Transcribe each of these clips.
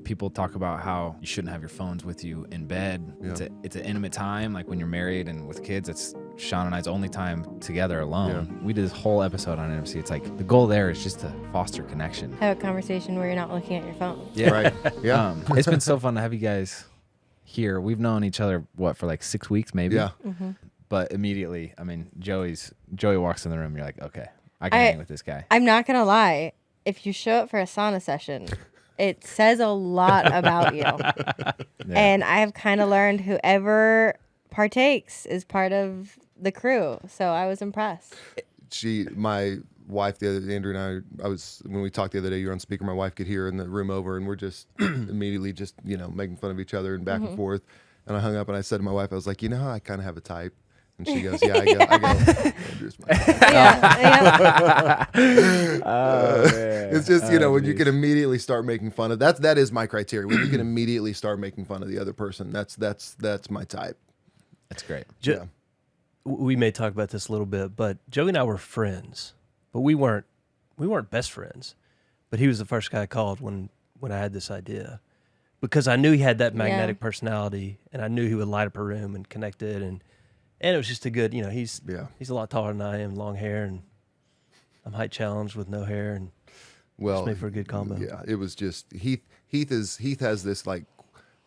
people talk about how you shouldn't have your phones with you in bed. Yeah. It's an intimate time, like when you're married and with kids. It's Shawn and I's only time together alone. Yeah. We did this whole episode on intimacy. It's like the goal there is just to foster connection. Have a conversation where you're not looking at your phone. Yeah. Right. Yeah. It's been so fun to have you guys here. We've known each other, for like 6 weeks maybe? Yeah. Mm-hmm. But immediately, I mean, Joey walks in the room, and you're like, okay, I can hang with this guy. I'm not going to lie. If you show up for a sauna session, it says a lot about you. Yeah. And I have kind of learned whoever partakes is part of the crew. So I was impressed. My wife, Andrew and I when we talked the other day, you were on speaker, my wife could hear in the room over, and we're just immediately just, making fun of each other and back and forth. And I hung up and I said to my wife, I was like, how I kind of have a type. And she goes, yeah, I go, Andrew's my type. Yeah. It's just, when you can immediately start making fun of, that is my criteria. When you can immediately start making fun of the other person, that's my type. That's great. We may talk about this a little bit, but Joey and I were friends, but we weren't best friends. But he was the first guy I called when I had this idea, because I knew he had that magnetic personality, and I knew he would light up a room and connect it, and it was just a good, he's a lot taller than I am, long hair, and I'm height challenged with no hair, and just made for a good combo. Yeah, it was just Heath has this, like,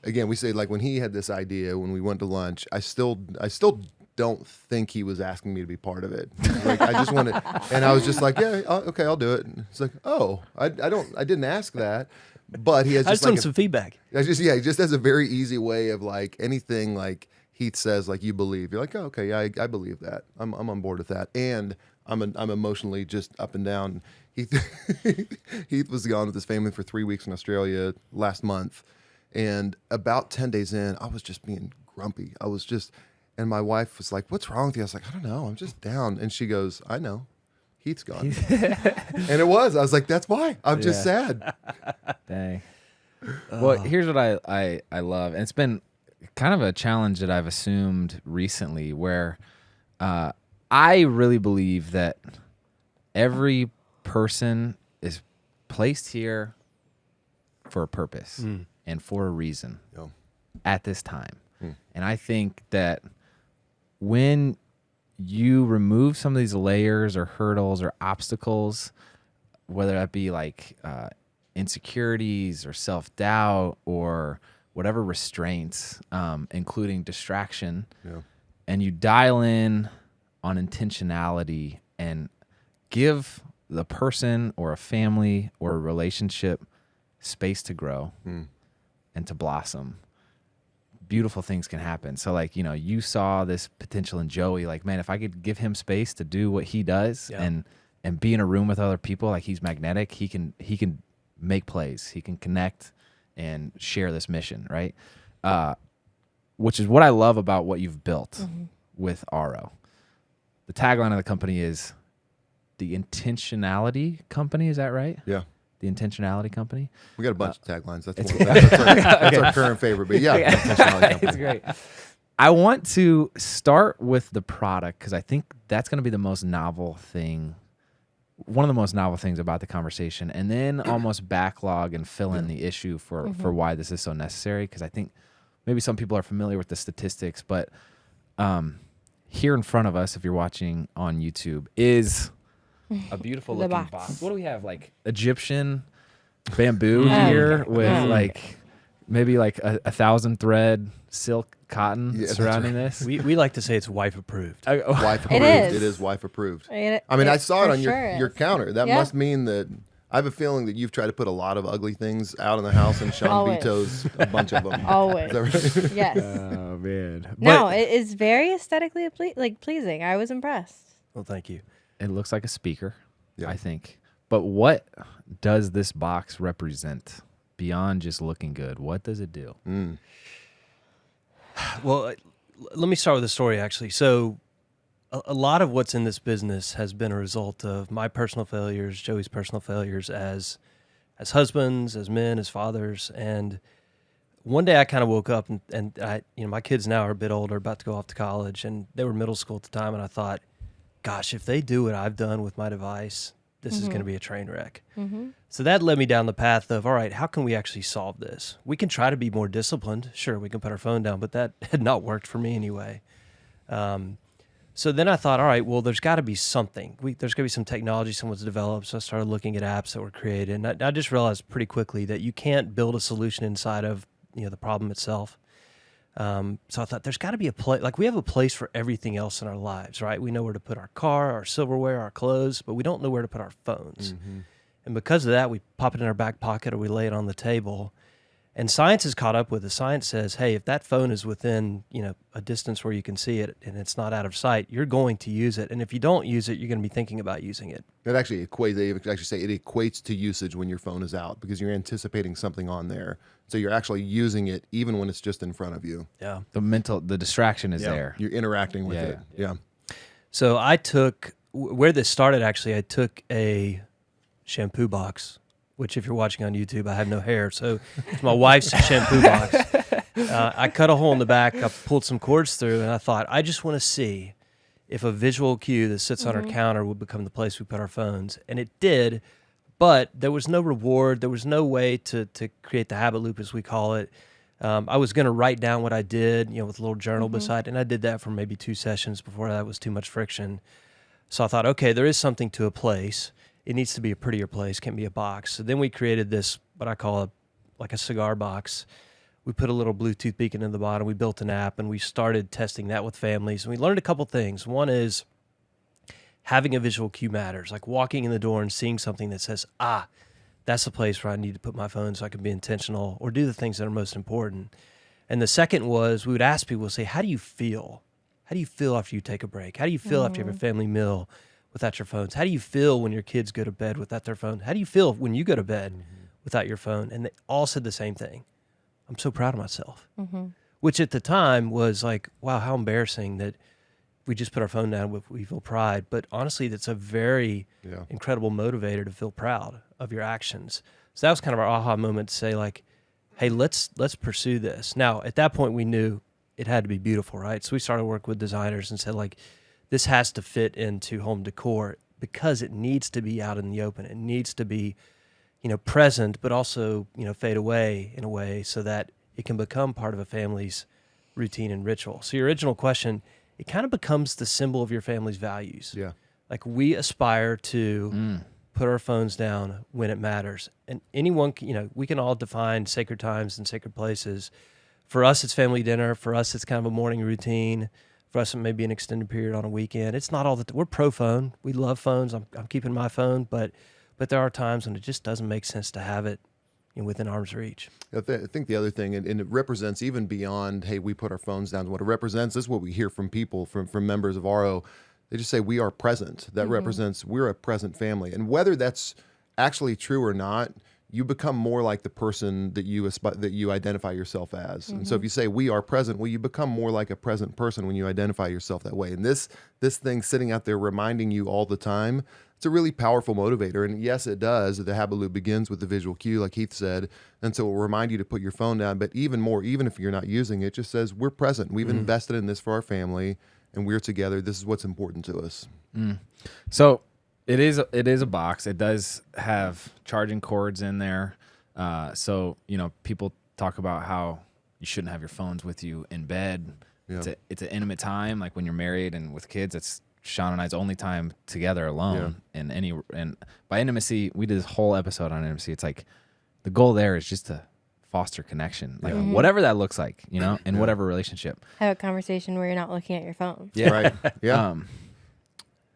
again, we say, like, when he had this idea when we went to lunch, I still don't think he was asking me to be part of it. Like, I just wanted, and I was just like, yeah, okay, I'll do it. And it's like, oh, I didn't ask that, but he has just wanted some feedback. He just has a very easy way of, like, anything like Heath says, like, you believe. You're like, oh, okay, yeah, I believe that. I'm on board with that, and I'm emotionally just up and down. Heath was gone with his family for 3 weeks in Australia last month, and about 10 days in, I was just being grumpy. And my wife was like, what's wrong with you? I was like, I don't know, I'm just down. And she goes, I know, Heath's gone. And I was like, that's why. I'm just sad. Dang. Well, here's what I love. And it's been kind of a challenge that I've assumed recently, where I really believe that every person is placed here for a purpose and for a reason at this time. And I think that when you remove some of these layers or hurdles or obstacles, whether that be like insecurities or self-doubt or whatever restraints, including distraction, and you dial in on intentionality and give the person or a family or a relationship space to grow and to blossom, beautiful things can happen. So, like, you saw this potential in Joey. Like, man, if I could give him space to do what he does and be in a room with other people, like, he's magnetic. He can make plays. He can connect and share this mission, right? Which is what I love about what you've built with RO. The tagline of the company is the Intentionality Company. Is that right? Yeah. The Intentionality Company. We got a bunch of taglines. That's our current favorite. But yeah, Intentionality Company. It's great. I want to start with the product because I think that's going to be the most novel thing, one of the most novel things about the conversation, and then almost backlog and fill in the issue for why this is so necessary, because I think maybe some people are familiar with the statistics, but here in front of us, if you're watching on YouTube, is a beautiful looking box. What do we have? Like Egyptian bamboo here with like maybe like a 1,000 thread silk cotton surrounding this. We like to say it's wife approved. Wife approved. It is wife approved. I mean, I saw it on your counter. That must mean that I have a feeling that you've tried to put a lot of ugly things out in the house, and Sean vetoes a bunch of them. Always. Is that right? Yes. Oh man. No, it is very aesthetically pleasing. I was impressed. Well, thank you. It looks like a speaker, I think. But what does this box represent beyond just looking good? What does it do? Well, let me start with a story, actually. So a lot of what's in this business has been a result of my personal failures, Joey's personal failures as husbands, as men, as fathers. And one day I kind of woke up and I, my kids now are a bit older, about to go off to college, and they were middle school at the time. And I thought, gosh, if they do what I've done with my device, this is going to be a train wreck. Mm-hmm. So that led me down the path of, all right, how can we actually solve this? We can try to be more disciplined. Sure, we can put our phone down, but that had not worked for me anyway. So then I thought, all right, well, there's got to be something. There's got to be some technology someone's developed. So I started looking at apps that were created. And I just realized pretty quickly that you can't build a solution inside of the problem itself. So I thought there's got to be a place, like we have a place for everything else in our lives, right? We know where to put our car, our silverware, our clothes, but we don't know where to put our phones. Mm-hmm. And because of that, we pop it in our back pocket or we lay it on the table. And science has caught up with us. Science says, hey, if that phone is within, a distance where you can see it and it's not out of sight, you're going to use it. And if you don't use it, you're going to be thinking about using it. It actually equates. They actually say it equates to usage when your phone is out because you're anticipating something on there. So you're actually using it even when it's just in front of you. Yeah. The distraction is there. You're interacting with it. Yeah. So I took, where this started actually, I took a shampoo box, which if you're watching on YouTube, I have no hair. So it's my wife's shampoo box. I cut a hole in the back. I pulled some cords through and I thought, I just want to see if a visual cue that sits on our counter would become the place we put our phones. And it did, but there was no reward. There was no way to create the habit loop, as we call it. I was going to write down what I did, with a little journal beside, and I did that for maybe 2 sessions before that was too much friction. So I thought, okay, there is something to a place. It needs to be a prettier place, can't be a box. So then we created this, what I call like a cigar box. We put a little Bluetooth beacon in the bottom. We built an app, and we started testing that with families. And we learned a couple things. One is having a visual cue matters, like walking in the door and seeing something that says, that's the place where I need to put my phone so I can be intentional or do the things that are most important. And the second was we would ask people, say, how do you feel? How do you feel after you take a break? How do you feel after you have a family meal without your phones? How do you feel when your kids go to bed without their phone? How do you feel when you go to bed without your phone? And they all said the same thing. I'm so proud of myself, which at the time was like, wow, how embarrassing that we just put our phone down, we feel pride. But honestly, that's a very incredible motivator to feel proud of your actions. So that was kind of our aha moment to say like, hey, let's pursue this. Now, at that point, we knew it had to be beautiful, right? So we started working with designers and said like, this has to fit into home decor because it needs to be out in the open. It needs to be, present, but also, fade away in a way so that it can become part of a family's routine and ritual. So your original question, it kind of becomes the symbol of your family's values. Yeah. Like we aspire to put our phones down when it matters. And anyone, we can all define sacred times and sacred places. For us, it's family dinner. For us, it's kind of a morning routine. For us, it may be an extended period on a weekend. It's not all the we're pro phone. We love phones. I'm keeping my phone, but there are times when it just doesn't make sense to have it within arm's reach. I think the other thing, and it represents even beyond, hey, we put our phones down. What it represents is what we hear from people, from members of RO. They just say we are present. That represents we're a present family. And whether that's actually true or not, you become more like the person that you identify yourself as. And so if you say we are present, well, you become more like a present person when you identify yourself that way. And this thing sitting out there reminding you all the time, it's a really powerful motivator. And yes, it does. The habit loop begins with the visual cue, like Heath said. And so it will remind you to put your phone down. But even more, even if you're not using it, it just says we're present. We've invested in this for our family, and we're together. This is what's important to us. So it is a box. It does have charging cords in there. So people talk about how you shouldn't have your phones with you in bed. Yeah. It's an intimate time, like when you're married and with kids. It's Shawn and I's only time together alone. And by intimacy, we did this whole episode on intimacy. It's like the goal there is just to foster connection, like whatever that looks like, in whatever relationship. Have a conversation where you're not looking at your phone. Yeah, Right. Yeah.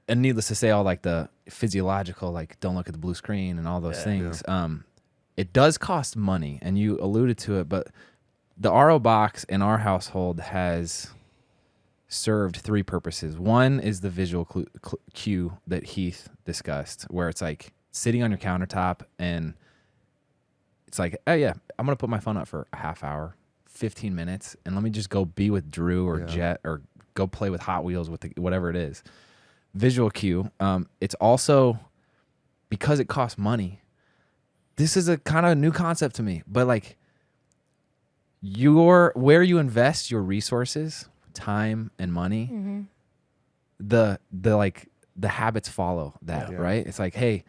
And needless to say, all like the physiological, like don't look at the blue screen and all those things. It does cost money, and you alluded to it, but the RO box in our household has served 3 purposes. One is the visual cue that Heath discussed, where it's like sitting on your countertop and it's like, oh yeah, I'm going to put my phone up for a half hour, 15 minutes, and let me just go be with Drew or Jet or go play with Hot Wheels with whatever it is. Visual cue. It's also, because it costs money, this is a kind of new concept to me, but like where you invest your resources, time and money, the like the habits follow that, Yeah. right? It's like, hey,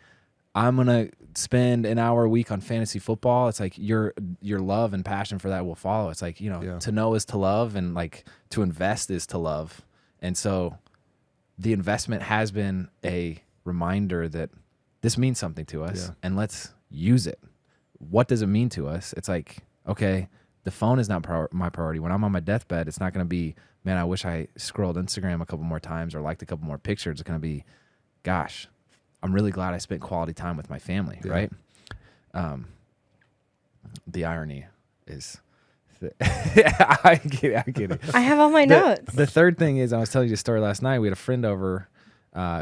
I'm gonna spend an hour a week on fantasy football. It's like your love and passion for that will follow. It's like, Yeah. to know is to love, and like to invest is to love. And so the investment has been a reminder that this means something to us, Yeah. and let's use it. What does it mean to us? It's like, okay, the phone is not my priority. When I'm on my deathbed, it's not going to be, man, I wish I scrolled Instagram a couple more times or liked a couple more pictures. It's going to be, gosh, I'm really glad I spent quality time with my family, Yeah. right? The irony is, I get it. I have all my notes. The third thing is, I was telling you a story last night. We had a friend over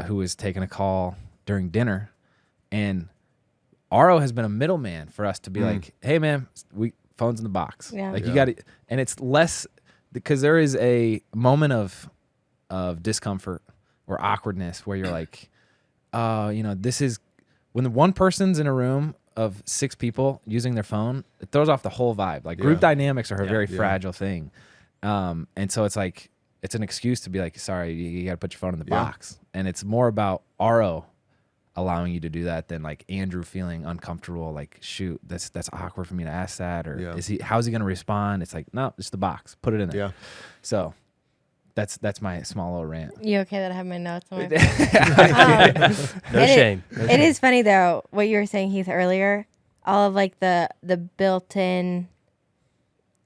who was taking a call during dinner, and Aro has been a middleman for us to be like, hey, man, phone's in the box. Yeah. Like, Yeah. you got to, and it's less, because there is a moment of discomfort or awkwardness where you're like, this is, when the one person's in a room of 6 people using their phone, it throws off the whole vibe. Like, group Yeah. dynamics are a very Yeah. fragile thing. And so it's like, it's an excuse to be like, sorry, you got to put your phone in the Yeah. box. And it's more about Aro allowing you to do that than like Andrew feeling uncomfortable. Like, shoot, that's awkward for me to ask that. Or Yeah. how's he going to respond? It's like, no, it's the box. Put it in there. Yeah. So that's my small little rant. You okay that I have my notes on my No It is- shame. No It shame. is funny though what you were saying, Heath, earlier. All of like the built-in,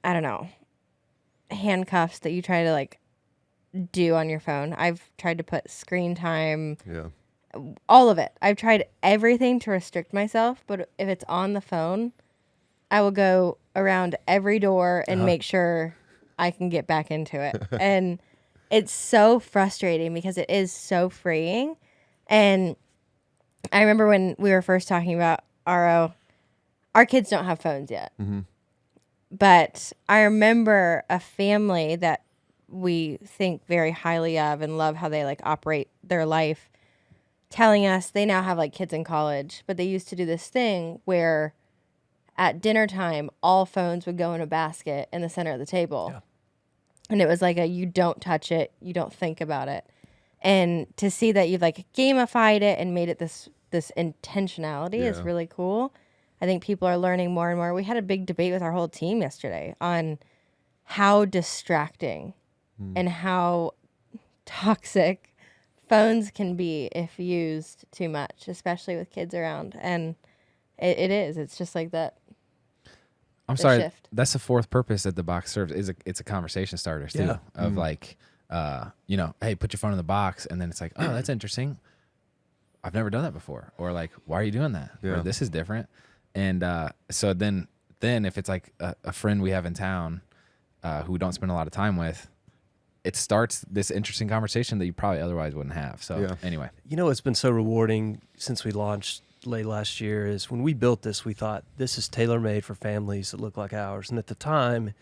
I don't know, handcuffs that you try to like do on your phone. I've tried to put screen time, Yeah. all of it. I've tried everything to restrict myself, but if it's on the phone, I will go around every door and make sure I can get back into it. And it's so frustrating because it is so freeing. And I remember when we were first talking about Aro, our kids don't have phones yet. Mm-hmm. But I remember a family that we think very highly of and love how they like operate their life, telling us they now have like kids in college, but they used to do this thing where at dinner time, all phones would go in a basket in the center of the table. Yeah. And it was like you don't touch it, you don't think about it. And to see that you've like gamified it and made it this intentionality is Yeah. really cool. I think people are learning more and more. We had a big debate with our whole team yesterday on how distracting and how toxic phones can be if used too much, especially with kids around. And it is. It's just like that. I'm the sorry. shift. That's the fourth purpose that the box serves. It's a conversation starter too. Yeah. Of like, hey, put your phone in the box, and then it's like, oh, that's interesting. I've never done that before, or like, why are you doing that? Yeah. Or this is different. And so then if it's like a friend we have in town who we don't spend a lot of time with, it starts this interesting conversation that you probably otherwise wouldn't have. So Yeah. anyway, You know what's been so rewarding since we launched late last year is when we built this, we thought this is tailor-made for families that look like ours. And at the time,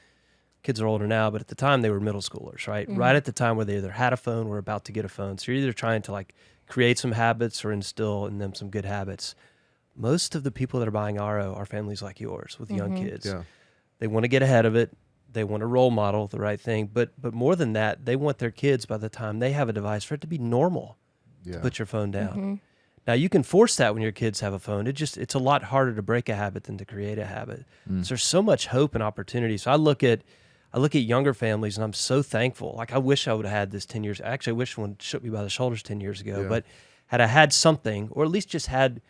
kids are older now, but at the time they were middle schoolers, right? Mm-hmm. Right at the time where they either had a phone or about to get a phone. So you're either trying to like create some habits or instill in them some good habits. Most of the people that are buying Aro are families like yours with young kids. Yeah. They want to get ahead of it. They want to role model the right thing. But more than that, they want their kids, by the time they have a device, for it to be normal Yeah. to put your phone down. Mm-hmm. Now, you can force that when your kids have a phone. It's a lot harder to break a habit than to create a habit. So there's so much hope and opportunity. So I look at younger families, and I'm so thankful. Like, I wish I would have had this 10 years. Actually, I wish one shook me by the shoulders 10 years ago. Yeah. But had I had something, or at least just had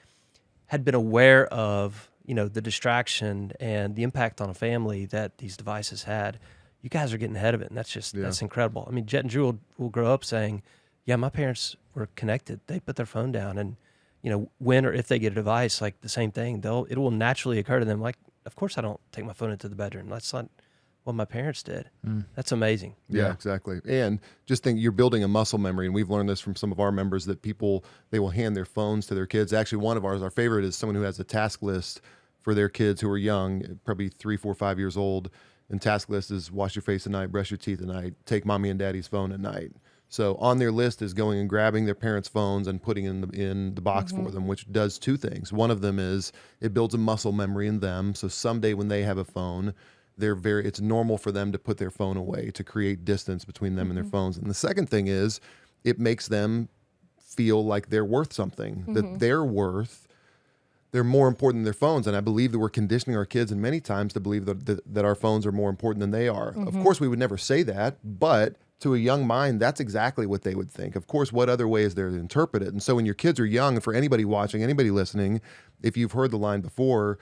been aware of, the distraction and the impact on a family that these devices had, you guys are getting ahead of it. And that's incredible. I mean, Jet and Drew will grow up saying, yeah, my parents were connected. They put their phone down, and when or if they get a device, like the same thing, it will naturally occur to them. Like, of course I don't take my phone into the bedroom. That's not what my parents did. That's amazing. Yeah, exactly. And just think, you're building a muscle memory, and we've learned this from some of our members, that they will hand their phones to their kids. Actually, one of our favorite is someone who has a task list for their kids who are young, probably 3, 4, 5 years old. And task list is wash your face at night, brush your teeth at night, take mommy and daddy's phone at night. So on their list is going and grabbing their parents' phones and putting in the box for them, which does 2 things. One of them is it builds a muscle memory in them. So someday when they have a phone, it's normal for them to put their phone away, to create distance between them and their phones. And the second thing is it makes them feel like they're worth something, that they're more important than their phones. And I believe that we're conditioning our kids, and many times, to believe that our phones are more important than they are. Of course, we would never say that, but to a young mind, that's exactly what they would think. Of course, what other way is there to interpret it? And so when your kids are young, and for anybody watching, anybody listening, if you've heard the line before,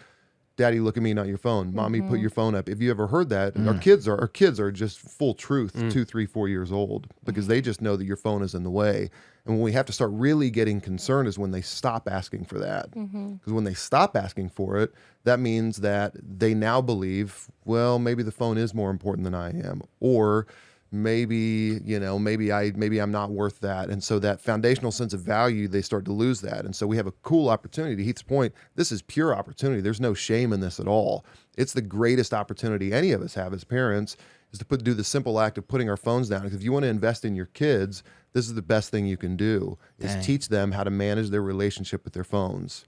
Daddy, look at me, not your phone. Mommy, put your phone up. If you ever heard that, our kids are just full truth, 2, 3, 4 years old, because they just know that your phone is in the way. And when we have to start really getting concerned is when they stop asking for that. Because when they stop asking for it, that means that they now believe, well, maybe the phone is more important than I am, or maybe I'm not worth that. And so that foundational sense of value, they start to lose that. And so we have a cool opportunity. To Heath's point, this is pure opportunity. There's no shame in this at all. It's the greatest opportunity any of us have as parents, is to do the simple act of putting our phones down. Because if you want to invest in your kids, this is the best thing you can do, is teach them how to manage their relationship with their phones.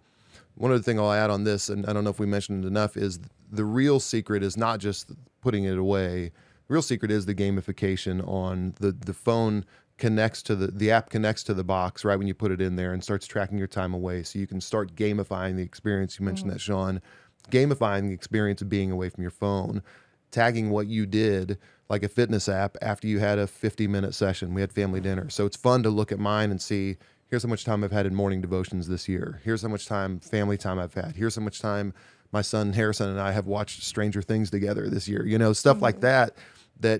One other thing I'll add on this, and I don't know if we mentioned it enough, is the real secret is not just putting it away. The real secret is the gamification on the phone connects to the app connects to the box right when you put it in there and starts tracking your time away. So you can start gamifying the experience. You mentioned that, Shawn. Gamifying the experience of being away from your phone, tagging what you did like a fitness app after you had a 50-minute session. We had family dinner. So it's fun to look at mine and see, here's how much time I've had in morning devotions this year. Here's how much family time I've had. Here's how much time my son Harrison and I have watched Stranger Things together this year. Stuff like that,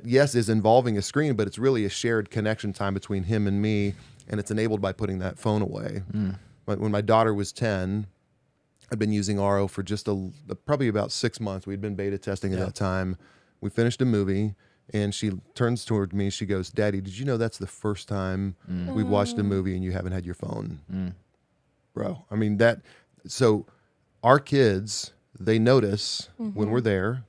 yes, is involving a screen, but it's really a shared connection time between him and me, and it's enabled by putting that phone away. But when my daughter was 10, I'd been using RO for just probably about 6 months. We'd been beta testing at that time. We finished a movie, and she turns toward me. She goes, "Daddy, did you know that's the first time we've watched a movie and you haven't had your phone?" Bro, I mean, so our kids, they notice when we're there.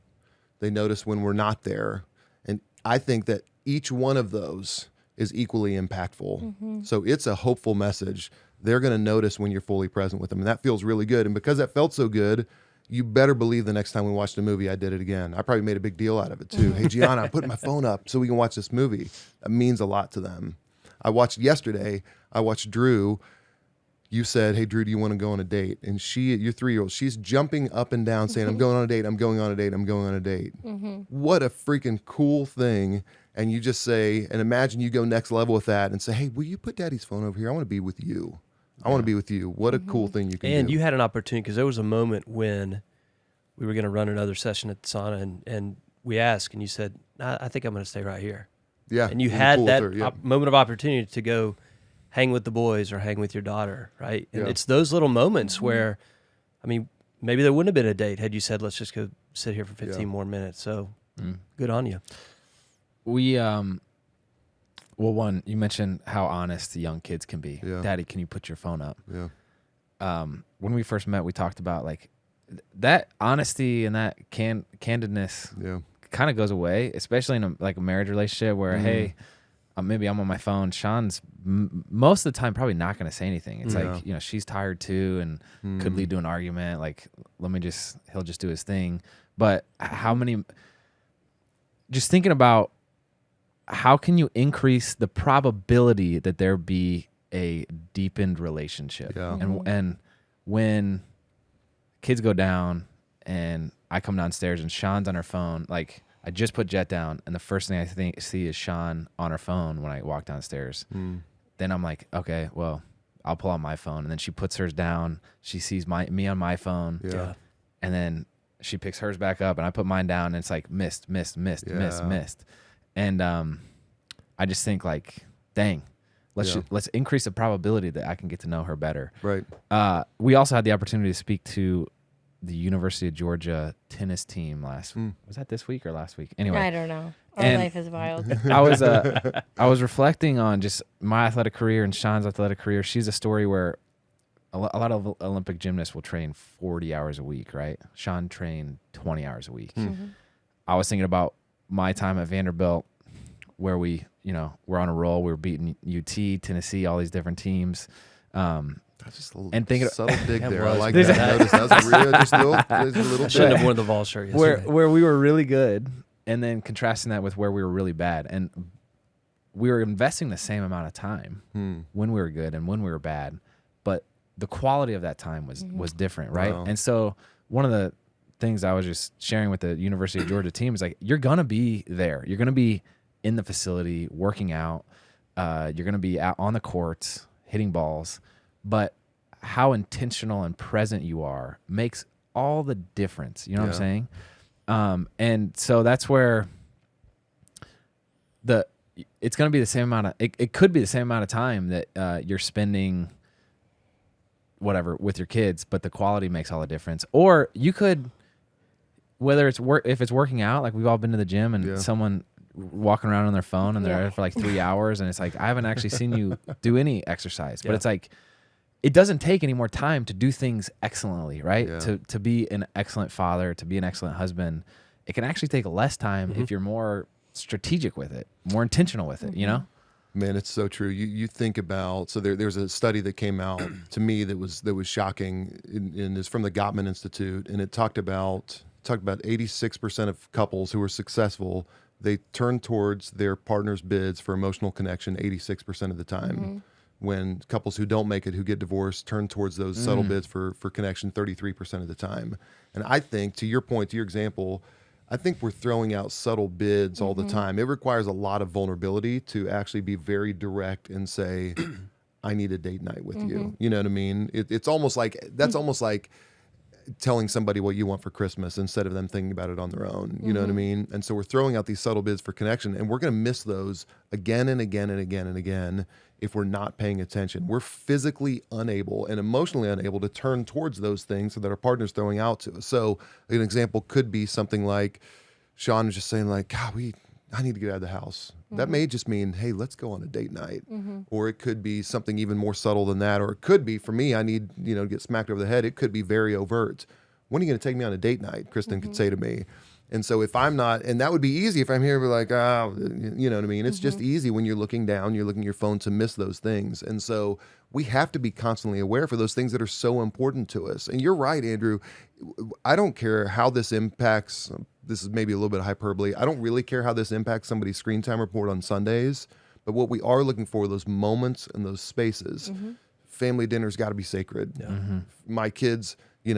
They notice when we're not there. And I think that each one of those is equally impactful. So it's a hopeful message. They're going to notice when you're fully present with them. And that feels really good. And because that felt so good, you better believe the next time we watched a movie, I did it again. I probably made a big deal out of it too. Hey, Gianna, I'm putting my phone up so we can watch this movie. That means a lot to them. Yesterday, I watched Drew. You said, "Hey, Drew, do you want to go on a date?" And your 3-year-old, she's jumping up and down saying, "I'm going on a date, I'm going on a date, I'm going on a date." What a freaking cool thing. And you just say, and imagine you go next level with that and say, "Hey, will you put Daddy's phone over here? I want to be with you. I want to be with you." What a cool thing you can do. And you had an opportunity, because there was a moment when we were going to run another session at the sauna, and we asked, and you said, I think I'm going to stay right here. Yeah. And you had that moment of opportunity to go hang with the boys or hang with your daughter, right? And it's those little moments where, I mean, maybe there wouldn't have been a date had you said, "Let's just go sit here for 15 more minutes." So good on you. We, well, one, you mentioned how honest the young kids can be. Yeah. "Daddy, can you put your phone up?" Yeah. When we first met, we talked about like that honesty and that candidness kind of goes away, especially in a marriage relationship where, hey, maybe I'm on my phone. Sean's most of the time probably not going to say anything. It's like, she's tired too and could lead to an argument. Like, he'll just do his thing. But just thinking about how can you increase the probability that there be a deepened relationship? Yeah. And when kids go down and I come downstairs and Sean's on her phone, like I just put Jet down and the first thing I see is Sean on her phone when I walk downstairs. Then I'm like, okay, well, I'll pull out my phone. And then she puts hers down. She sees me on my phone. Yeah. And then she picks hers back up and I put mine down and it's like missed. And I just think like, dang, let's increase the probability that I can get to know her better. Right. We also had the opportunity to speak to the University of Georgia tennis team was that this week or last week? Anyway, I don't know. Our life is wild. I was reflecting on just my athletic career and Sean's athletic career. She's a story where a lot of Olympic gymnasts will train 40 hours a week, right? Sean trained 20 hours a week. I was thinking about my time at Vanderbilt where we're on a roll. We were beating UT, Tennessee, all these different teams. That's just a little subtle dig there. I like that. that. Notice that was real, just a little I shouldn't bit. have worn the Vol shirt yesterday. Where we were really good, and then contrasting that with where we were really bad. And we were investing the same amount of time when we were good and when we were bad, but the quality of that time was different, right? Wow. And so one of the things I was just sharing with the University of Georgia team is like, you're gonna be there. You're gonna be in the facility working out. You're gonna be out on the courts hitting balls, but how intentional and present you are makes all the difference. You know what I'm saying? And so that's where it's going to be the same amount of, it could be the same amount of time that you're spending whatever with your kids, but the quality makes all the difference. Or you could, whether it's if it's working out, like we've all been to the gym and someone walking around on their phone and they're there for like 3 hours and it's like, I haven't actually seen you do any exercise, but it's like, it doesn't take any more time to do things excellently, right? Yeah. To be an excellent father, to be an excellent husband. It can actually take less time if you're more strategic with it, more intentional with it, you know? Man, it's so true. You think about, so there's a study that came out to me that was shocking, and is from the Gottman Institute, and it talked about 86% of couples who were successful, they turn towards their partner's bids for emotional connection 86% of the time. When couples who don't make it, who get divorced, turn towards those subtle bids for connection 33% of the time. And I think, to your point, to your example, I think we're throwing out subtle bids all the time. It requires a lot of vulnerability to actually be very direct and say, I need a date night with you. You know what I mean? It's almost like, that's almost like telling somebody what you want for Christmas instead of them thinking about it on their own. You know what I mean? And so we're throwing out these subtle bids for connection, and we're going to miss those again and again and again and again if we're not paying attention. We're physically unable and emotionally unable to turn towards those things that our partner's throwing out to us. So an example could be something like Shawn was just saying, like, God, I need to get out of the house. That may just mean, hey, let's go on a date night. Or it could be something even more subtle than that. Or it could be, for me, I need, to get smacked over the head. It could be very overt. When are you going to take me on a date night? Kristen could say to me. And so if I'm not, and that would be easy if I'm here, be like, oh, you know what I mean? It's just easy when you're looking down, you're looking at your phone to miss those things. And so we have to be constantly aware for those things that are so important to us. And you're right, Andrew. I don't care how this impacts, this is maybe a little bit of hyperbole. I don't really care how this impacts somebody's screen time report on Sundays. But what we are looking for are those moments and those spaces. Family dinner's got to be sacred. My kids,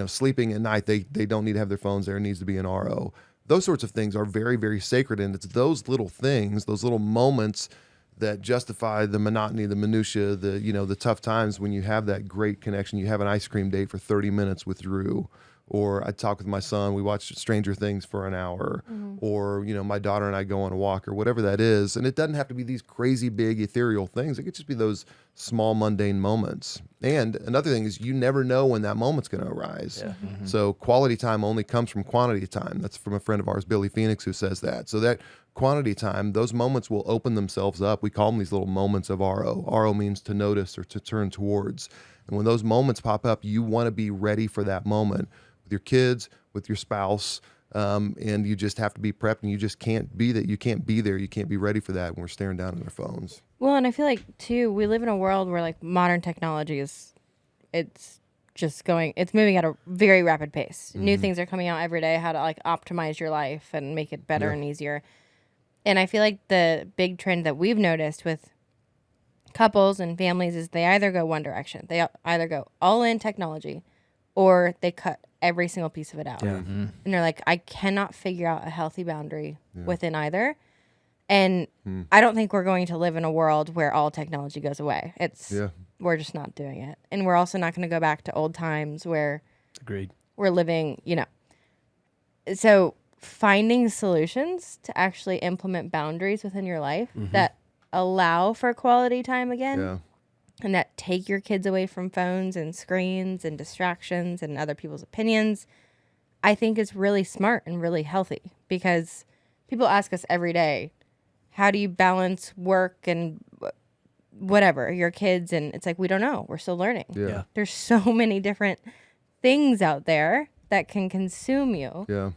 sleeping at night, they don't need to have their phones there. It needs to be an RO. Those sorts of things are very, very sacred. And it's those little things, those little moments that justify the monotony, the minutia, the tough times when you have that great connection. You have an ice cream date for 30 minutes with Drew, or I talk with my son, we watch Stranger Things for an hour, or, my daughter and I go on a walk, or whatever that is. And it doesn't have to be these crazy big ethereal things. It could just be those small mundane moments. And another thing is, you never know when that moment's going to arise. So quality time only comes from quantity time. That's from a friend of ours, Billy Phoenix, who says that. So that quantity time, those moments will open themselves up. We call them these little moments of RO. RO means to notice or to turn towards. And when those moments pop up, you want to be ready for that moment with your kids, with your spouse, and you just have to be prepped, and you just can't be that. You can't be there. You can't be ready for that when we're staring down at our phones. Well, and I feel like too, we live in a world where like modern technology it's moving at a very rapid pace. New things are coming out every day, how to like optimize your life and make it better and easier. And I feel like the big trend that we've noticed with couples and families is they either go one direction. They either go all in technology, or they cut every single piece of it out. And they're like, I cannot figure out a healthy boundary within either. And I don't think we're going to live in a world where all technology goes away. We're just not doing it. And we're also not going to go back to old times where Agreed. We're living, So finding solutions to actually implement boundaries within your life that allow for quality time again. And that take your kids away from phones and screens and distractions and other people's opinions, I think is really smart and really healthy, because people ask us every day, how do you balance work and whatever, your kids? And it's like, we don't know. We're still learning. There's so many different things out there that can consume you.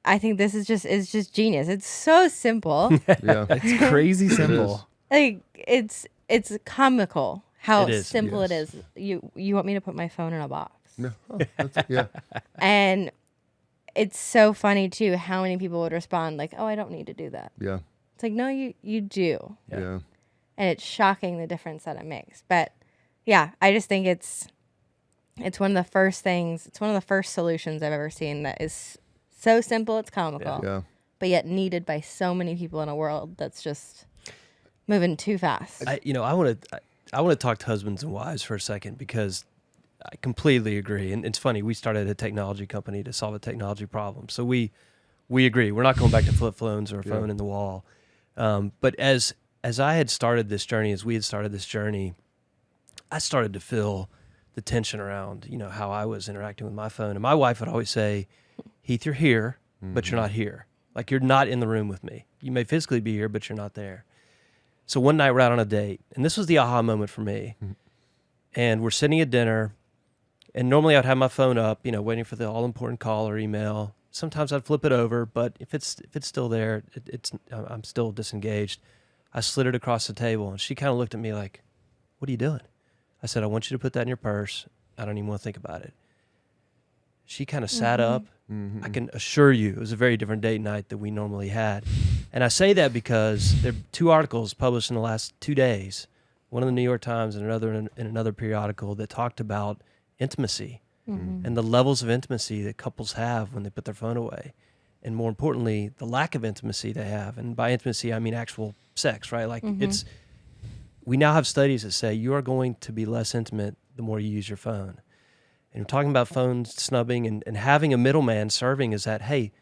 I think this is just genius. It's so simple. It's crazy simple. It's comical how It is. simple it is. You want me to put my phone in a box. Yeah. And it's so funny too how many people would respond like, oh, I don't need to do that. Yeah. It's It's like, no, you do. Yeah. And it's shocking the difference that it makes. But yeah, I just think it's one of the first things, it's one of the first solutions I've ever seen that is so simple it's comical, Yeah. but yet needed by so many people in a world that's just moving too fast. I want to talk to husbands and wives for a second, because I completely agree. And it's funny, we started a technology company to solve a technology problem. So we agree. We're not going back to flip phones or a phone in the wall. But as I had started this journey, as we had started this journey, I started to feel the tension around, how I was interacting with my phone. And my wife would always say, Heath, you're here, but you're not here. Like, you're not in the room with me. You may physically be here, but you're not there. So one night we're out on a date, and this was the aha moment for me. And we're sitting at dinner, and normally I'd have my phone up, waiting for the all-important call or email. Sometimes I'd flip it over, but if it's still there, I'm still disengaged. I slid it across the table, and she kind of looked at me like, what are you doing? I said, I want you to put that in your purse. I don't even want to think about it. She kind of sat up. I can assure you it was a very different date night than we normally had. And I say that because there are 2 articles published in the last 2 days, one in the New York Times and another in another periodical, that talked about intimacy and the levels of intimacy that couples have when they put their phone away. And more importantly, the lack of intimacy they have. And by intimacy, I mean actual sex, right? Like we now have studies that say you are going to be less intimate the more you use your phone. And we're talking about phone snubbing and having a middleman serving as that, hey,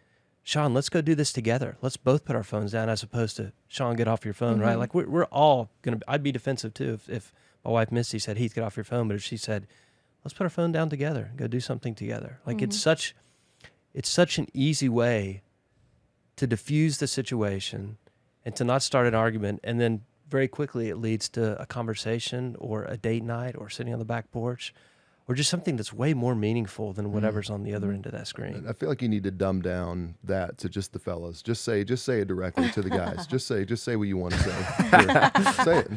Shawn, let's go do this together. Let's both put our phones down, as opposed to, Shawn, get off your phone, right? Like we're all going to, I'd be defensive too if my wife Misty said, Heath, get off your phone. But if she said, let's put our phone down together and go do something together. Like it's such an easy way to diffuse the situation and to not start an argument. And then very quickly it leads to a conversation or a date night or sitting on the back porch, or just something that's way more meaningful than whatever's on the other end of that screen. I feel like you need to dumb down that to just the fellas. Just say it directly to the guys. Just say what you want to say. Here, say it.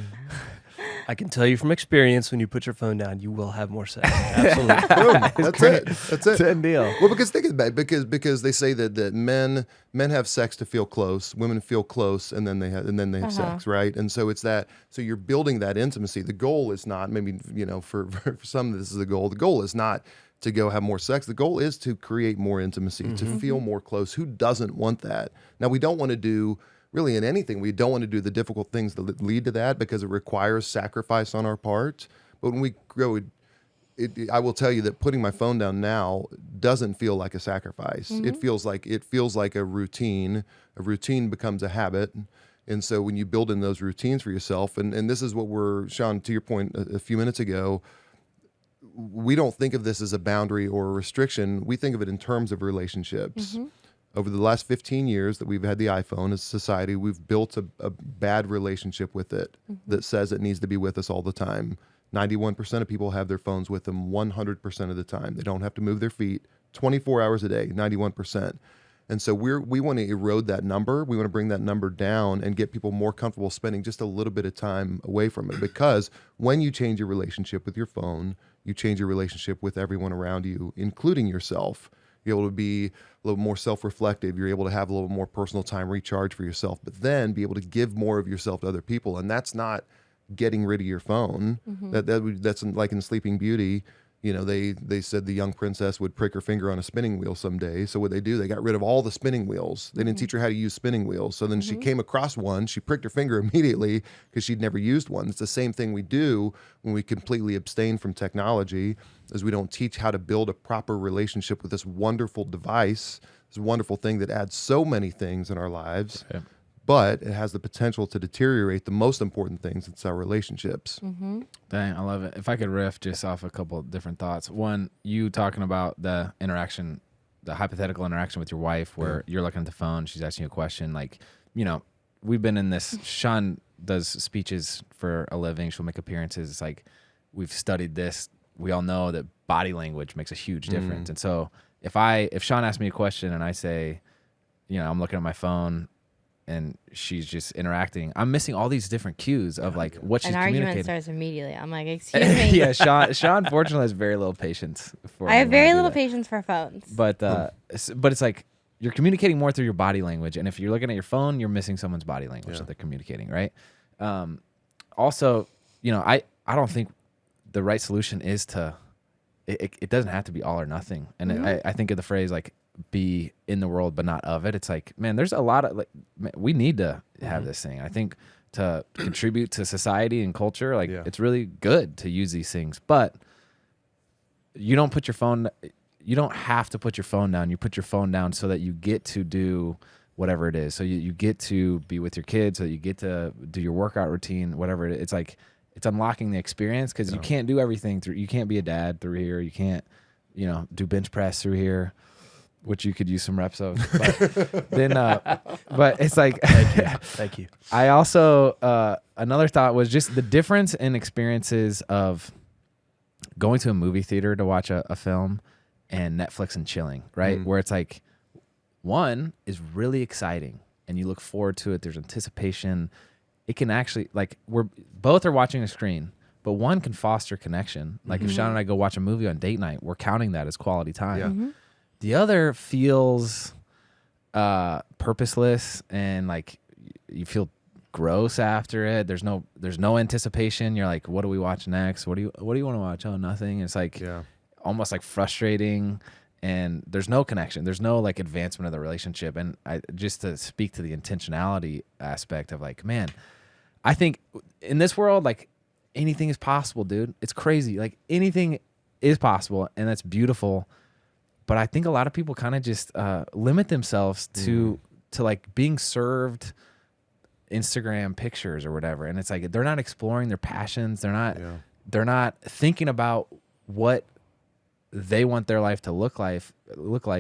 I can tell you from experience, when you put your phone down, you will have more sex. Absolutely. Boom. That's it. Done deal. Well, because think about it, because they say that men have sex to feel close, women feel close, and then they have sex, right? And so it's that. So you're building that intimacy. The goal is not, maybe for some this is the goal. The goal is not to go have more sex. The goal is to create more intimacy, to feel more close. Who doesn't want that? Now, we don't want to do. Really, in anything, we don't want to do the difficult things that lead to that, because it requires sacrifice on our part. But when we grow, I will tell you that putting my phone down now doesn't feel like a sacrifice. It feels like a routine. A routine becomes a habit, and so when you build in those routines for yourself, and this is what we're, Shawn, to your point a few minutes ago, we don't think of this as a boundary or a restriction. We think of it in terms of relationships. Over the last 15 years that we've had the iPhone as a society, we've built a bad relationship with it that says it needs to be with us all the time. 91% of people have their phones with them 100% of the time. They don't have to move their feet 24 hours a day, 91%. And so we want to erode that number. We want to bring that number down and get people more comfortable spending just a little bit of time away from it. Because when you change your relationship with your phone, you change your relationship with everyone around you, including yourself. You're able to be a little more self-reflective. You're able to have a little more personal time, recharge for yourself, but then be able to give more of yourself to other people. And that's not getting rid of your phone. That's like in Sleeping Beauty. They said the young princess would prick her finger on a spinning wheel someday. So what they do, they got rid of all the spinning wheels. They didn't teach her how to use spinning wheels. So then she came across one. She pricked her finger immediately because she'd never used one. It's the same thing we do when we completely abstain from technology, is we don't teach how to build a proper relationship with this wonderful device, this wonderful thing that adds so many things in our lives. Okay. But it has the potential to deteriorate the most important things. It's our relationships. Dang, I love it. If I could riff just off a couple of different thoughts. One, you talking about the interaction, the hypothetical interaction with your wife where you're looking at the phone, she's asking you a question. Like, we've been in this, Shawn does speeches for a living. She'll make appearances. It's like, we've studied this. We all know that body language makes a huge difference. And so if Shawn asks me a question and I say, I'm looking at my phone, and she's just interacting, I'm missing all these different cues of like what she's communicating. An argument starts immediately. I'm like, excuse me. Yeah, Shawn fortunately has very little patience for I have very little patience for phones. But it's like you're communicating more through your body language. And if you're looking at your phone, you're missing someone's body language Yeah. that they're communicating, right? Also, I don't think the right solution is to, it doesn't have to be all or nothing. And I think of the phrase like be in the world, but not of it. It's like, man, there's a lot of we need to have this thing. I think to contribute to society and culture, it's really good to use these things, but you don't have to put your phone down. You put your phone down so that you get to do whatever it is. So you get to be with your kids, so you get to do your workout routine, whatever it is. It's like, it's unlocking the experience because you can't do everything you can't be a dad through here. You can't, do bench press through here, which you could use some reps of. But then, but it's like, Thank you. I also, another thought was just the difference in experiences of going to a movie theater to watch a film and Netflix and chilling, right? Where it's like, one is really exciting and you look forward to it. There's anticipation. It can actually, we're both are watching a screen, but one can foster connection. Like if Shawn and I go watch a movie on date night, we're counting that as quality time. Yeah. The other feels purposeless and like you feel gross after it. There's no anticipation. You're like, what do we watch next? What do you want to watch? Oh, nothing. It's like almost like frustrating. And there's no connection. There's no like advancement of the relationship. And just to speak to the intentionality aspect of like, man, I think in this world, like anything is possible, dude. It's crazy. Like anything is possible and that's beautiful. But I think a lot of people kind of just limit themselves to like being served Instagram pictures or whatever. And it's like, they're not exploring their passions. They're not thinking about what they want their life to look like.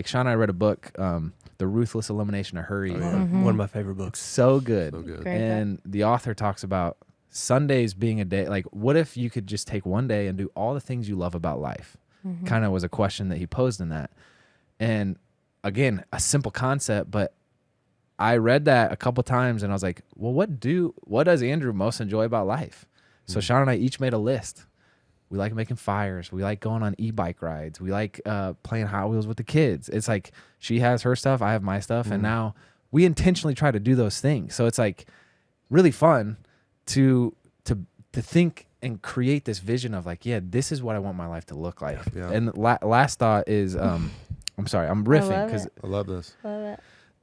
Shawn and I read a book, The Ruthless Elimination of Hurry. One of my favorite books. So good. good. Great And the author talks about Sundays being a day. Like, what if you could just take one day and do all the things you love about life? Kind of was a question that he posed in that. And again, a simple concept, but I read that a couple times and I was like, well, what does Andrew most enjoy about life? So Shawn and I each made a list. We like making fires. We like going on e-bike rides. We like playing Hot Wheels with the kids. It's like she has her stuff, I have my stuff, and now we intentionally try to do those things. So it's like really fun to think and create this vision of like, this is what I want my life to look like. Yeah. And last thought is, I'm sorry, I'm riffing because I love this. Love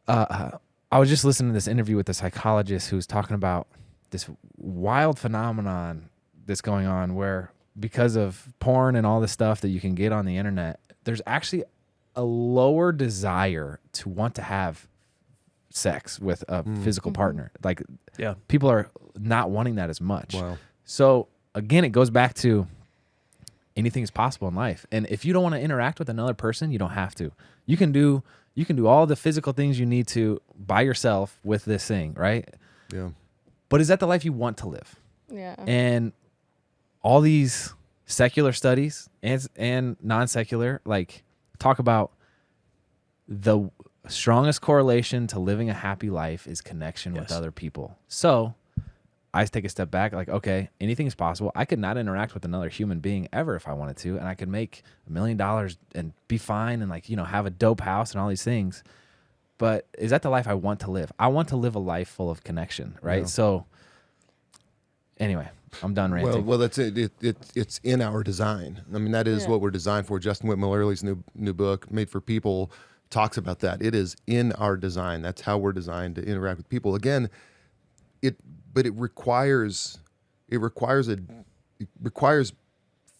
it. I was just listening to this interview with a psychologist who was talking about this wild phenomenon that's going on where because of porn and all the stuff that you can get on the internet, there's actually a lower desire to want to have sex with a physical partner. Like people are not wanting that as much. Wow. So again, it goes back to anything is possible in life. And if you don't want to interact with another person, you don't have to. You can do all the physical things you need to by yourself with this thing, right? Yeah. But is that the life you want to live? Yeah. And all these secular studies and non-secular talk about the strongest correlation to living a happy life is connection with other people. So I take a step back, like, okay, anything is possible. I could not interact with another human being ever if I wanted to, and I could make $1 million and be fine and have a dope house and all these things. But is that the life I want to live? I want to live a life full of connection, right? Yeah. So anyway, I'm done ranting. Well, that's it. It's in our design. I mean, that is what we're designed for. Justin Whitmore Early's new book, Made for People, talks about that. It is in our design. That's how we're designed to interact with people. Again, it requires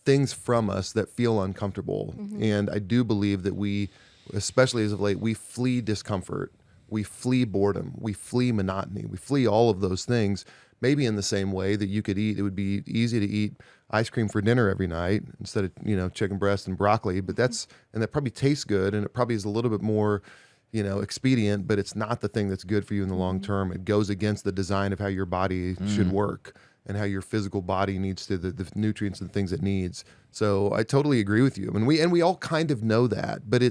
things from us that feel uncomfortable. And I do believe that we, especially as of late, we flee discomfort, we flee boredom, we flee monotony, we flee all of those things. Maybe in the same way that you could eat, it would be easy to eat ice cream for dinner every night instead of chicken breast and broccoli. But that probably tastes good, and it probably is a little bit more expedient, but it's not the thing that's good for you in the long term. It goes against the design of how your body should work and how your physical body needs to the nutrients and things it needs. So I totally agree with you. I mean, we all kind of know that, but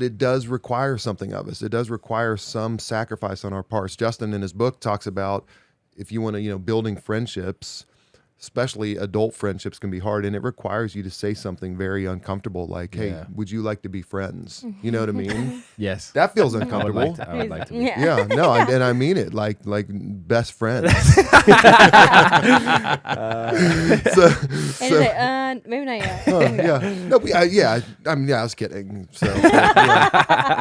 it does require something of us. It does require some sacrifice on our parts. Justin in his book talks about if you want to, building friendships, especially adult friendships can be hard, and it requires you to say something very uncomfortable, like, "Hey, Yeah. would you like to be friends?" You know what I mean? Yes. That feels I would uncomfortable. like to be. Yeah. Yeah, no, and I mean it, like best friends. So, And he's like, maybe not yet. yeah, no, I mean, I was kidding. So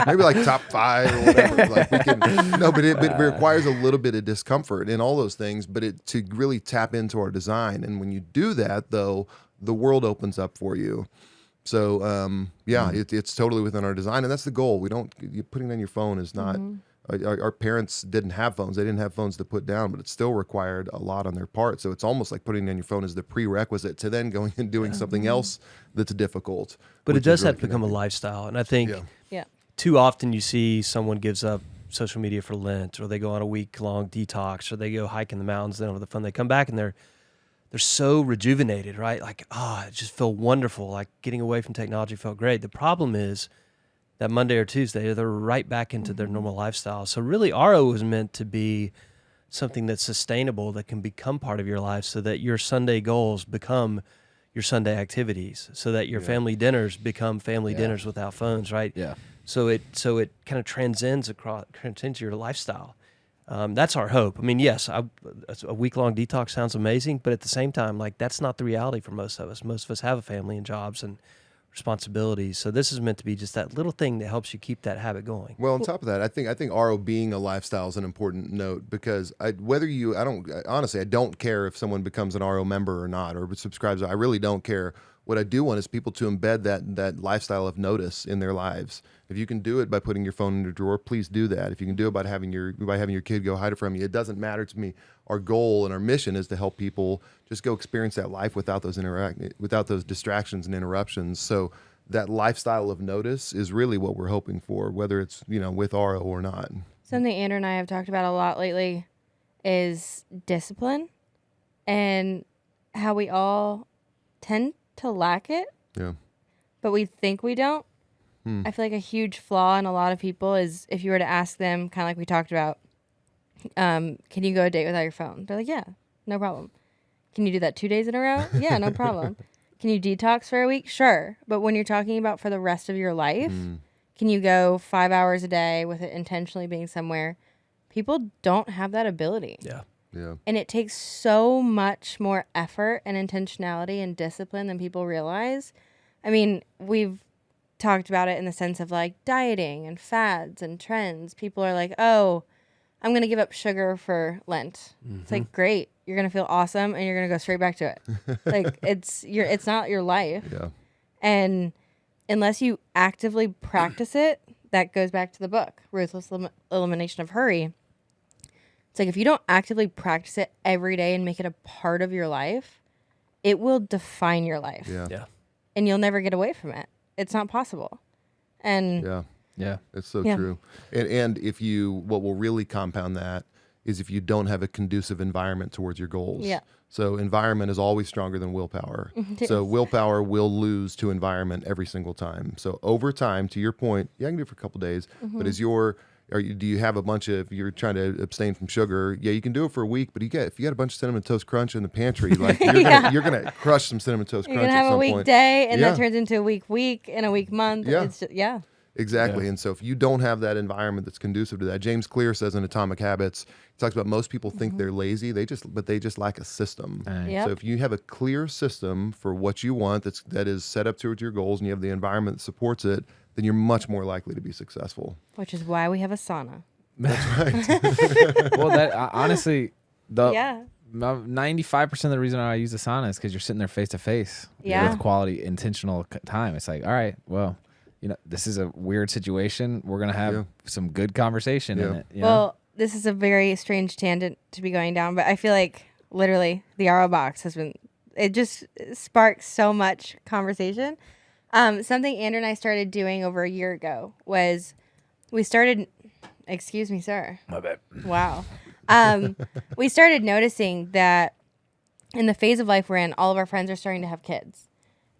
maybe like top 5 or whatever. Like we can, no, but it requires a little bit of discomfort and all those things. But it to really tap into our design, and when you do that, though, the world opens up for you. So it's totally within our design, and that's the goal. We don't putting on your phone is not. Our parents didn't have phones. They didn't have phones to put down, but it still required a lot on their part. So it's almost like putting on your phone is the prerequisite to then going and doing something else that's difficult. But it which does is have really to become a connecting. lifestyle. And I think Yeah. too often you see someone gives up social media for Lent, or they go on a week-long detox, or they go hike in the mountains, then over the fun, they come back and they're so rejuvenated, right? Like, it just felt wonderful. Like getting away from technology felt great. The problem is that Monday or Tuesday, they're right back into their normal lifestyle. So really, RO was meant to be something that's sustainable, that can become part of your life, so that your Sunday goals become your Sunday activities, so that your family dinners become family dinners without phones, right? Yeah. So it kind of transcends into your lifestyle. That's our hope. I mean, yes, a week-long detox sounds amazing, but at the same time, like, that's not the reality for most of us. Most of us have a family and jobs and responsibilities. So this is meant to be just that little thing that helps you keep that habit going. Well, on top of that, I think RO being a lifestyle is an important note, because I don't care if someone becomes an RO member or not, or subscribes. I really don't care. What I do want is people to embed that lifestyle of notice in their lives. If you can do it by putting your phone in your drawer, please do that. If you can do it by having your kid go hide it from you, it doesn't matter to me. Our goal and our mission is to help people just go experience that life without those distractions and interruptions. So that lifestyle of notice is really what we're hoping for, whether it's with RO or not. Something Andrew and I have talked about a lot lately is discipline, and how we all tend to lack it, Yeah. but we think we don't. I feel like a huge flaw in a lot of people is if you were to ask them, kind of like we talked about, can you go a date without your phone? They're like, yeah, no problem. Can you do that 2 days in a row? Yeah, no problem. Can you detox for a week? Sure. But when you're talking about for the rest of your life, can you go 5 hours a day with it intentionally being somewhere? People don't have that ability. Yeah. Yeah. And it takes so much more effort and intentionality and discipline than people realize. I mean, we've talked about it in the sense of like dieting and fads and trends. People are like, oh, I'm going to give up sugar for Lent. It's like, great. You're going to feel awesome and you're going to go straight back to it. Like it's not your life. Yeah. And unless you actively practice it, that goes back to the book, Ruthless Elimination of Hurry. It's like if you don't actively practice it every day and make it a part of your life, it will define your life. Yeah. Yeah. And you'll never get away from it. It's not possible. And Yeah. Yeah. It's so Yeah. true. And what will really compound that is if you don't have a conducive environment towards your goals. Yeah. So environment is always stronger than willpower. It So is. willpower will lose to environment every single time. So over time, to your point, I can do it for a couple days, but do you have a bunch of, you're trying to abstain from sugar? Yeah, you can do it for a week, but if you got a bunch of Cinnamon Toast Crunch in the pantry, like you're gonna crush some Cinnamon Toast you're Crunch going to at have a some week point. day and Yeah. that turns into a week and a week month. Yeah. It's just, yeah. Exactly. Yeah. And so if you don't have that environment that's conducive to that, James Clear says in Atomic Habits, he talks about most people think they're lazy, but they just lack a system. Yep. So if you have a clear system for what you want that is set up towards your goals, and you have the environment that supports it, then you're much more likely to be successful. Which is why we have a sauna. Well, honestly, Yeah. 95% of the reason I use the sauna is because you're sitting there face to face Yeah. with quality, intentional time. It's like, all right, well, this is a weird situation. We're gonna have some good conversation in Yeah. it. Well, this is a very strange tangent to be going down, but I feel like literally the RO box it just sparks so much conversation. Something Andrew and I started doing over a year ago was excuse me, sir. My bad. Wow. We started noticing that in the phase of life we're in, all of our friends are starting to have kids.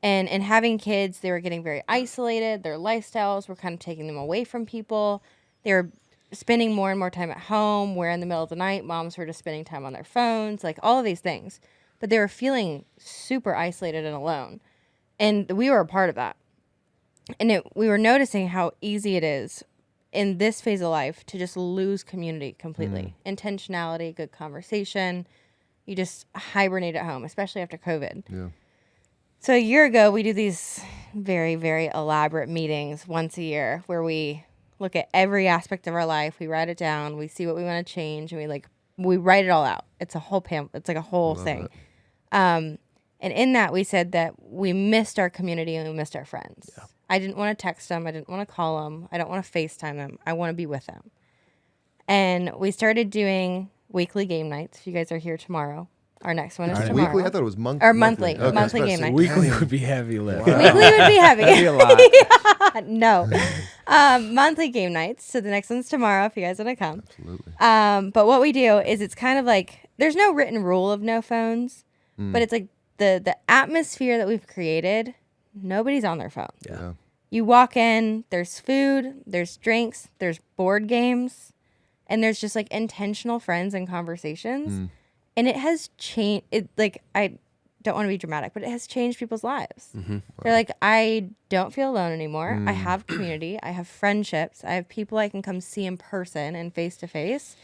And in having kids, they were getting very isolated. Their lifestyles were kind of taking them away from people. They were spending more and more time at home, where in the middle of the night, moms were just spending time on their phones, like all of these things. but they were feeling super isolated and alone. And we were a part of that. And we were noticing how easy it is in this phase of life to just lose community completely. Intentionality, good conversation. You just hibernate at home, especially after COVID. Yeah. So a year ago, we do these very, very elaborate meetings once a year where we look at every aspect of our life. We write it down. We see what we want to change, and we write it all out. It's a whole it's like a whole thing. And in that, we said that we missed our community and we missed our friends. Yeah. I didn't want to text them. I didn't want to call them. I don't want to FaceTime them. I want to be with them. And we started doing weekly game nights. If you guys are here tomorrow, our next one is tomorrow. Weekly? I thought it was monthly. Or monthly. Okay. Monthly game night. Weekly would be heavy lift. Weekly would be heavy. That'd be a lot. No. Monthly game nights. So the next one's tomorrow if you guys want to come. Absolutely. But what we do is it's kind of like, there's no written rule of no phones, but it's like the atmosphere that we've created, nobody's on their phone. Yeah. You walk in, there's food, there's drinks, there's board games, and there's just like intentional friends and conversations. And it has changed. I don't want to be dramatic, but it has changed people's lives. They're like, I don't feel alone anymore. I have community. I have friendships. I have people I can come see in person and face to face,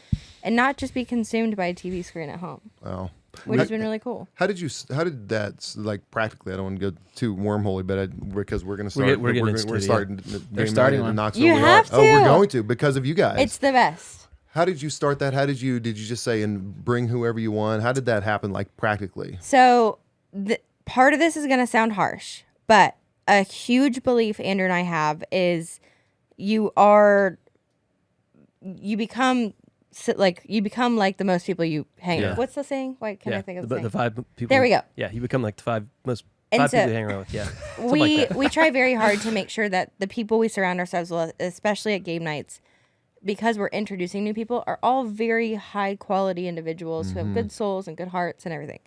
and not just be consumed by a TV screen at home. Wow. Which has been really cool. How did that, like, practically? I don't want to go too wormhole-y, but because we're going to start. We're starting. They're starting one. You have to. Oh, we're going to because of you guys. It's the best. How did you start that? Did you just say and bring whoever you want? How did that happen, like, practically? So part of this is going to sound harsh, but a huge belief Andrew and I have is you become like the most people you hang with. What's the saying? Why can't I think of the saying? The 5 people. There we go. Yeah, you become like the 5 people you hang around with. Yeah. We try very hard to make sure that the people we surround ourselves with, especially at game nights, because we're introducing new people, are all very high quality individuals who have good souls and good hearts and everything.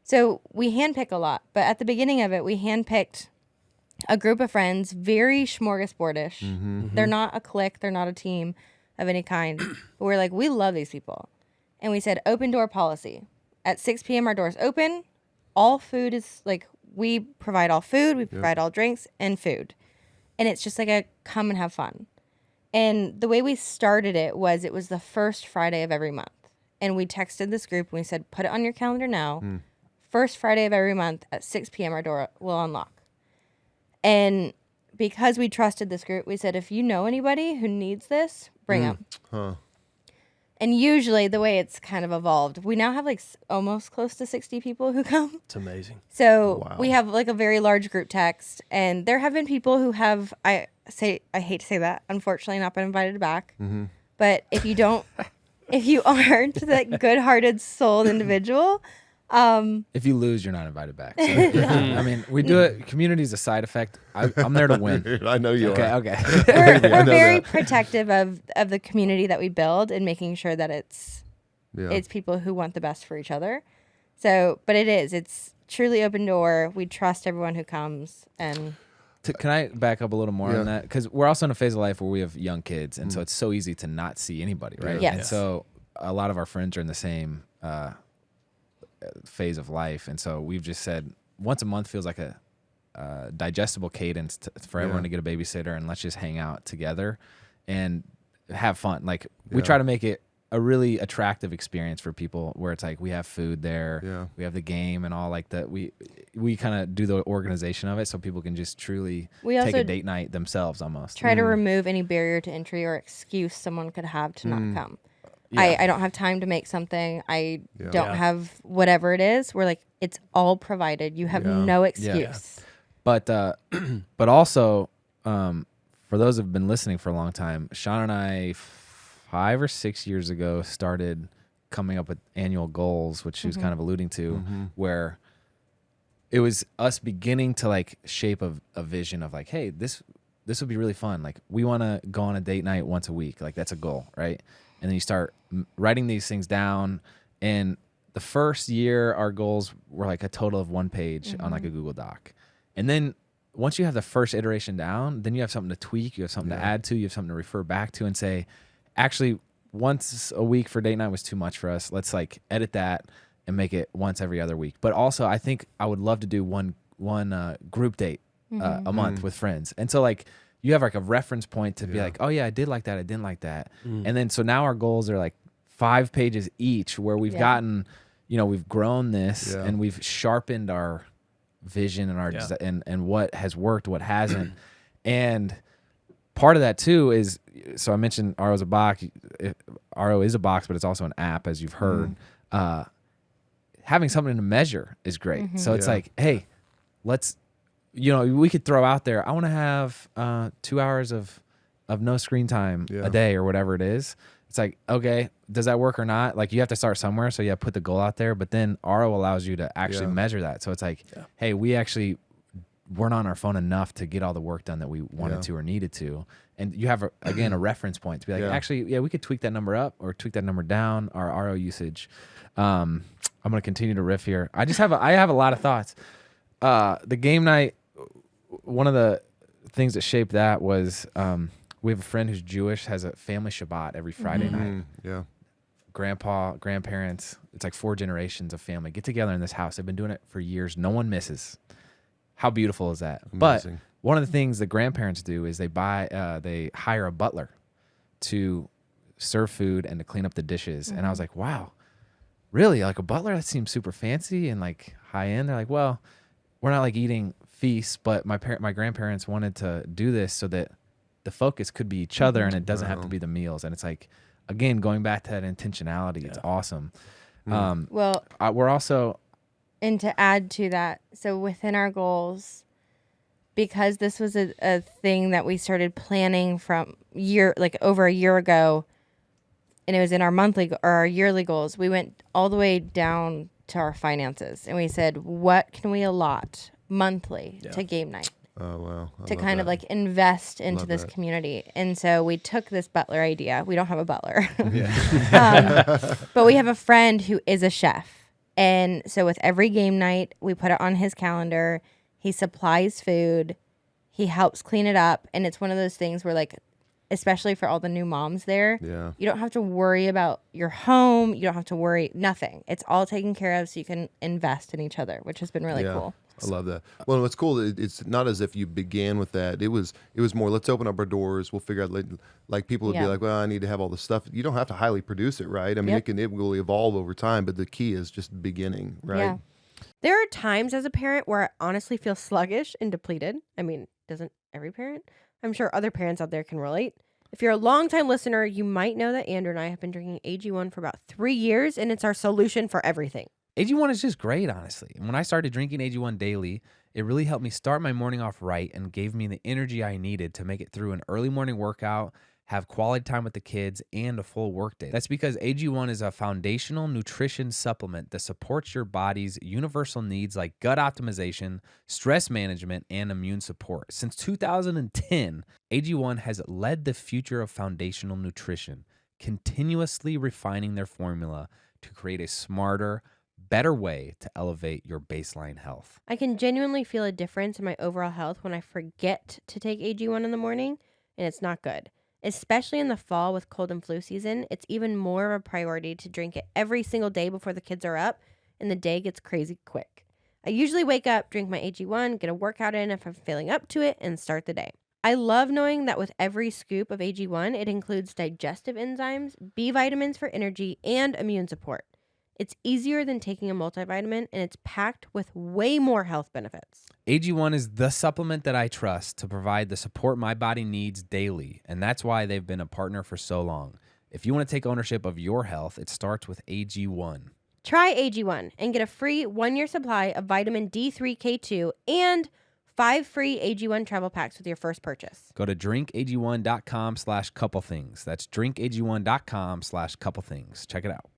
So we handpick a lot, but at the beginning of it, we handpicked a group of friends, very smorgasbordish. They're not a clique, they're not a team of any kind. But we're like, we love these people. And we said open door policy. At 6 p.m. our doors open. All food is like, we provide all food, we provide all drinks and food. And it's just like a come and have fun. And the way we started it was the first Friday of every month. And we texted this group and we said, put it on your calendar now. First Friday of every month at 6 p.m. our door will unlock. And because we trusted this group, we said, if you know anybody who needs this, bring them. And usually the way it's kind of evolved, we now have like almost close to 60 people who come. It's amazing. So we have like a very large group text, and there have been people who have, I hate to say that, unfortunately not been invited back. But if you aren't that good-hearted souled individual, if you lose, you're not invited back. So, I mean, we do it. Community is a side effect. I'm there to win. I know you are. Okay. We're very protective of the community that we build and making sure that it's people who want the best for each other. So, but it's truly open door. We trust everyone who comes. And can I back up a little more on that? Because we're also in a phase of life where we have young kids, and so it's so easy to not see anybody, right? Yes. And so a lot of our friends are in the same phase of life, and so we've just said once a month feels like a digestible cadence for everyone to get a babysitter, and let's just hang out together and have fun. Like we try to make it a really attractive experience for people, where it's like we have food there, we have the game and all like that. We kind of do the organization of it so people can just truly take a date night themselves almost. Try to remove any barrier to entry or excuse someone could have to not come. I don't have time to make something. I don't have whatever it is. We're like, it's all provided. You have no excuse. But also, for those who've been listening for a long time, Shawn and I 5 or 6 years ago started coming up with annual goals, which she was kind of alluding to, where it was us beginning to like shape a vision of like, hey, this would be really fun. Like we want to go on a date night once a week. Like that's a goal, right? And then you start writing these things down. And the first year, our goals were like a total of 1 page on like a Google Doc. And then once you have the first iteration down, then you have something to tweak, you have something to add to, you have something to refer back to and say, actually, once a week for date night was too much for us. Let's like edit that and make it once every other week. But also, I think I would love to do one group date a month with friends. And so like you have like a reference point to be like, oh yeah, I did like that. I didn't like that. And then so now our goals are like 5 pages each where we've gotten, you know, we've grown this and we've sharpened our vision and our and what has worked, what hasn't. And part of that too is, so I mentioned RO is a box. RO is a box, but it's also an app, as you've heard. Having something to measure is great. So it's like, hey, let's, you know, we could throw out there, I want to have 2 hours of no screen time a day or whatever it is. It's like, okay, does that work or not? Like you have to start somewhere. So yeah, put the goal out there, but then RO allows you to actually measure that. So it's like, hey, we actually weren't on our phone enough to get all the work done that we wanted to or needed to. And you have, again, a reference point to be like, actually, we could tweak that number up or tweak that number down, our RO usage. I'm going to continue to riff here. I have a lot of thoughts. The game night, one of the things that shaped that was we have a friend who's Jewish, has a family Shabbat every Friday night. Yeah. Grandpa, grandparents, it's like 4 generations of family get together in this house. They've been doing it for years. No one misses. How beautiful is that? Amazing. But one of the things the grandparents do is they hire a butler to serve food and to clean up the dishes. And I was like, wow, really? Like a butler? That seems super fancy and like high end. They're like, well, we're not like eating feasts, but my grandparents wanted to do this so that the focus could be each other and it doesn't have to be the meals. And it's like, again, going back to that intentionality, it's awesome. Well, we're also, and to add to that, so within our goals, because this was a thing that we started planning from over a year ago, and it was in our monthly or our yearly goals, we went all the way down to our finances and we said, what can we allot monthly to game night? Oh, wow. To kind of like invest into this community. And so we took this butler idea. We don't have a butler. But we have a friend who is a chef. And so with every game night, we put it on his calendar. He supplies food. He helps clean it up. And it's one of those things where like, especially for all the new moms there, you don't have to worry about your home. You don't have to worry, nothing. It's all taken care of so you can invest in each other, which has been really cool. I love that. Well, what's cool, it's not as if you began with that. It was more, let's open up our doors. We'll figure out, like people would be like, well, I need to have all this stuff. You don't have to highly produce it, right? I mean, it will evolve over time, but the key is just beginning, right? Yeah. There are times as a parent where I honestly feel sluggish and depleted. I mean, doesn't every parent? I'm sure other parents out there can relate. If you're a longtime listener, you might know that Andrew and I have been drinking AG1 for about 3 years, and it's our solution for everything. AG1 is just great, honestly. And when I started drinking AG1 daily, it really helped me start my morning off right and gave me the energy I needed to make it through an early morning workout, have quality time with the kids, and a full workday. That's because AG1 is a foundational nutrition supplement that supports your body's universal needs like gut optimization, stress management, and immune support. Since 2010, AG1 has led the future of foundational nutrition, continuously refining their formula to create a smarter, better way to elevate your baseline health. I can genuinely feel a difference in my overall health when I forget to take AG1 in the morning, and it's not good. Especially in the fall with cold and flu season, it's even more of a priority to drink it every single day before the kids are up, and the day gets crazy quick. I usually wake up, drink my AG1, get a workout in if I'm feeling up to it, and start the day. I love knowing that with every scoop of AG1, it includes digestive enzymes, B vitamins for energy, and immune support. It's easier than taking a multivitamin, and it's packed with way more health benefits. AG1 is the supplement that I trust to provide the support my body needs daily, and that's why they've been a partner for so long. If you want to take ownership of your health, it starts with AG1. Try AG1 and get a free 1-year supply of vitamin D3K2 and 5 free AG1 travel packs with your first purchase. Go to drinkag1.com/couplethings. That's drinkag1.com/couplethings. Check it out.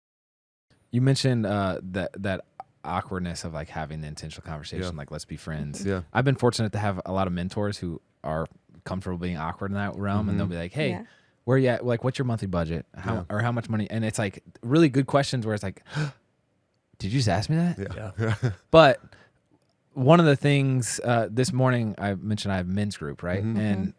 You mentioned that awkwardness of like having the intentional conversation, like let's be friends. Yeah. I've been fortunate to have a lot of mentors who are comfortable being awkward in that realm, and they'll be like, hey, where you at? Like, what's your monthly budget? Or how much money? And it's like really good questions where it's like, did you just ask me that? Yeah. But one of the things this morning I mentioned I have men's group, right? And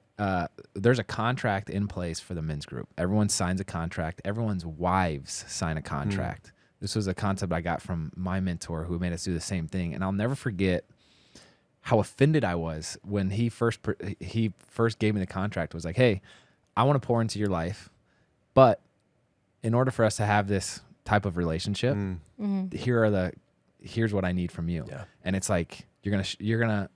there's a contract in place for the men's group. Everyone signs a contract. Everyone's wives sign a contract. this was a concept I got from my mentor who made us do the same thing. And I'll never forget how offended I was when he first gave me the contract. Was like, hey, I want to pour into your life, but in order for us to have this type of relationship, here's what I need from you. Yeah. And it's like, you're gonna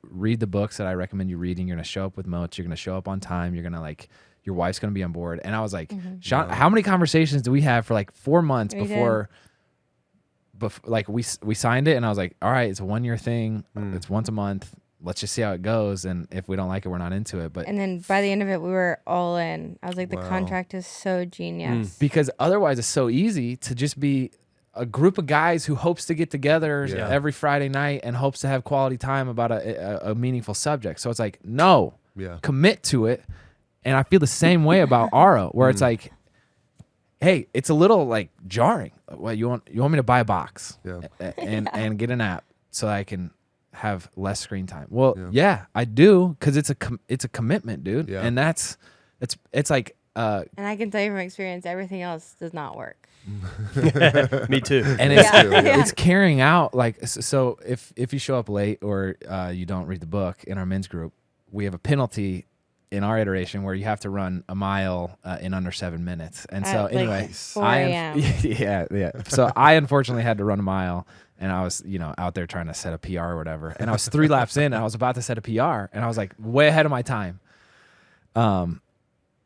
read the books that I recommend you reading. You're gonna show up with notes. You're gonna show up on time. You're gonna like, your wife's gonna be on board. And I was like, Shawn, how many conversations do we have for like 4 months before like we signed it? And I was like, all right, it's a 1-year thing. It's once a month. Let's just see how it goes. And if we don't like it, we're not into it. But And then by the end of it, we were all in. I was like, the contract is so genius. because otherwise it's so easy to just be a group of guys who hopes to get together every Friday night and hopes to have quality time about a meaningful subject. So it's like, no, commit to it. And I feel the same way about Aro, where it's like, hey, it's a little like jarring. What you want me to buy a box and get an app so I can have less screen time? Well, yeah, I do, because it's a commitment, dude. Yeah. And it's like and I can tell you from experience, everything else does not work. Me too. And it's carrying out, like, so if you show up late or you don't read the book in our men's group, we have a penalty in our iteration where you have to run a mile in under 7 minutes. And so anyway, 4 a.m. So I unfortunately had to run a mile, and I was, out there trying to set a PR or whatever. And I was 3 laps in, and I was about to set a PR, and I was like way ahead of my time. And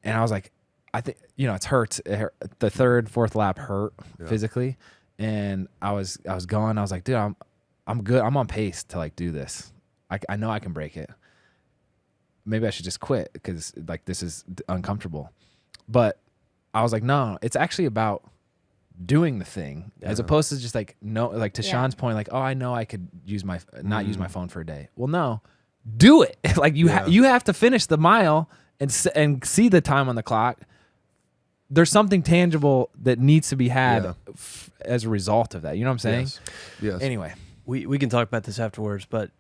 I was like, I think, it hurts. The 3rd, 4th lap hurt physically. And I was going, I was like, dude, I'm good. I'm on pace to like do this. I know I can break it. Maybe I should just quit because like this is uncomfortable. But I was like, no, it's actually about doing the thing as opposed to just like, no, like to Shawn's point, like, oh, I know I could use not use my phone for a day. Well, no, do it. Like you have to finish the mile and see the time on the clock. There's something tangible that needs to be had as a result of that. You know what I'm saying? Yes. Anyway, we can talk about this afterwards, but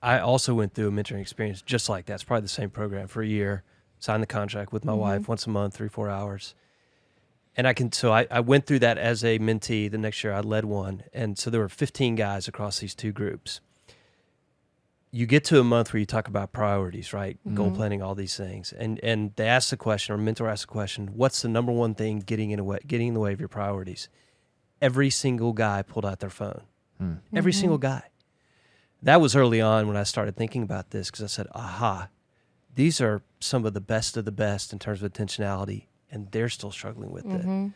I also went through a mentoring experience just like that. It's probably the same program for a year. Signed the contract with my wife once a month, 3-4 hours. And I went through that as a mentee. The next year I led one. And so there were 15 guys across these 2 groups. You get to a month where you talk about priorities, right? Goal planning, all these things. And they ask the question, or mentor asks the question, what's the number one thing getting in the way of your priorities? Every single guy pulled out their phone. Every single guy. That was early on when I started thinking about this, because I said, aha, these are some of the best in terms of intentionality, and they're still struggling with it.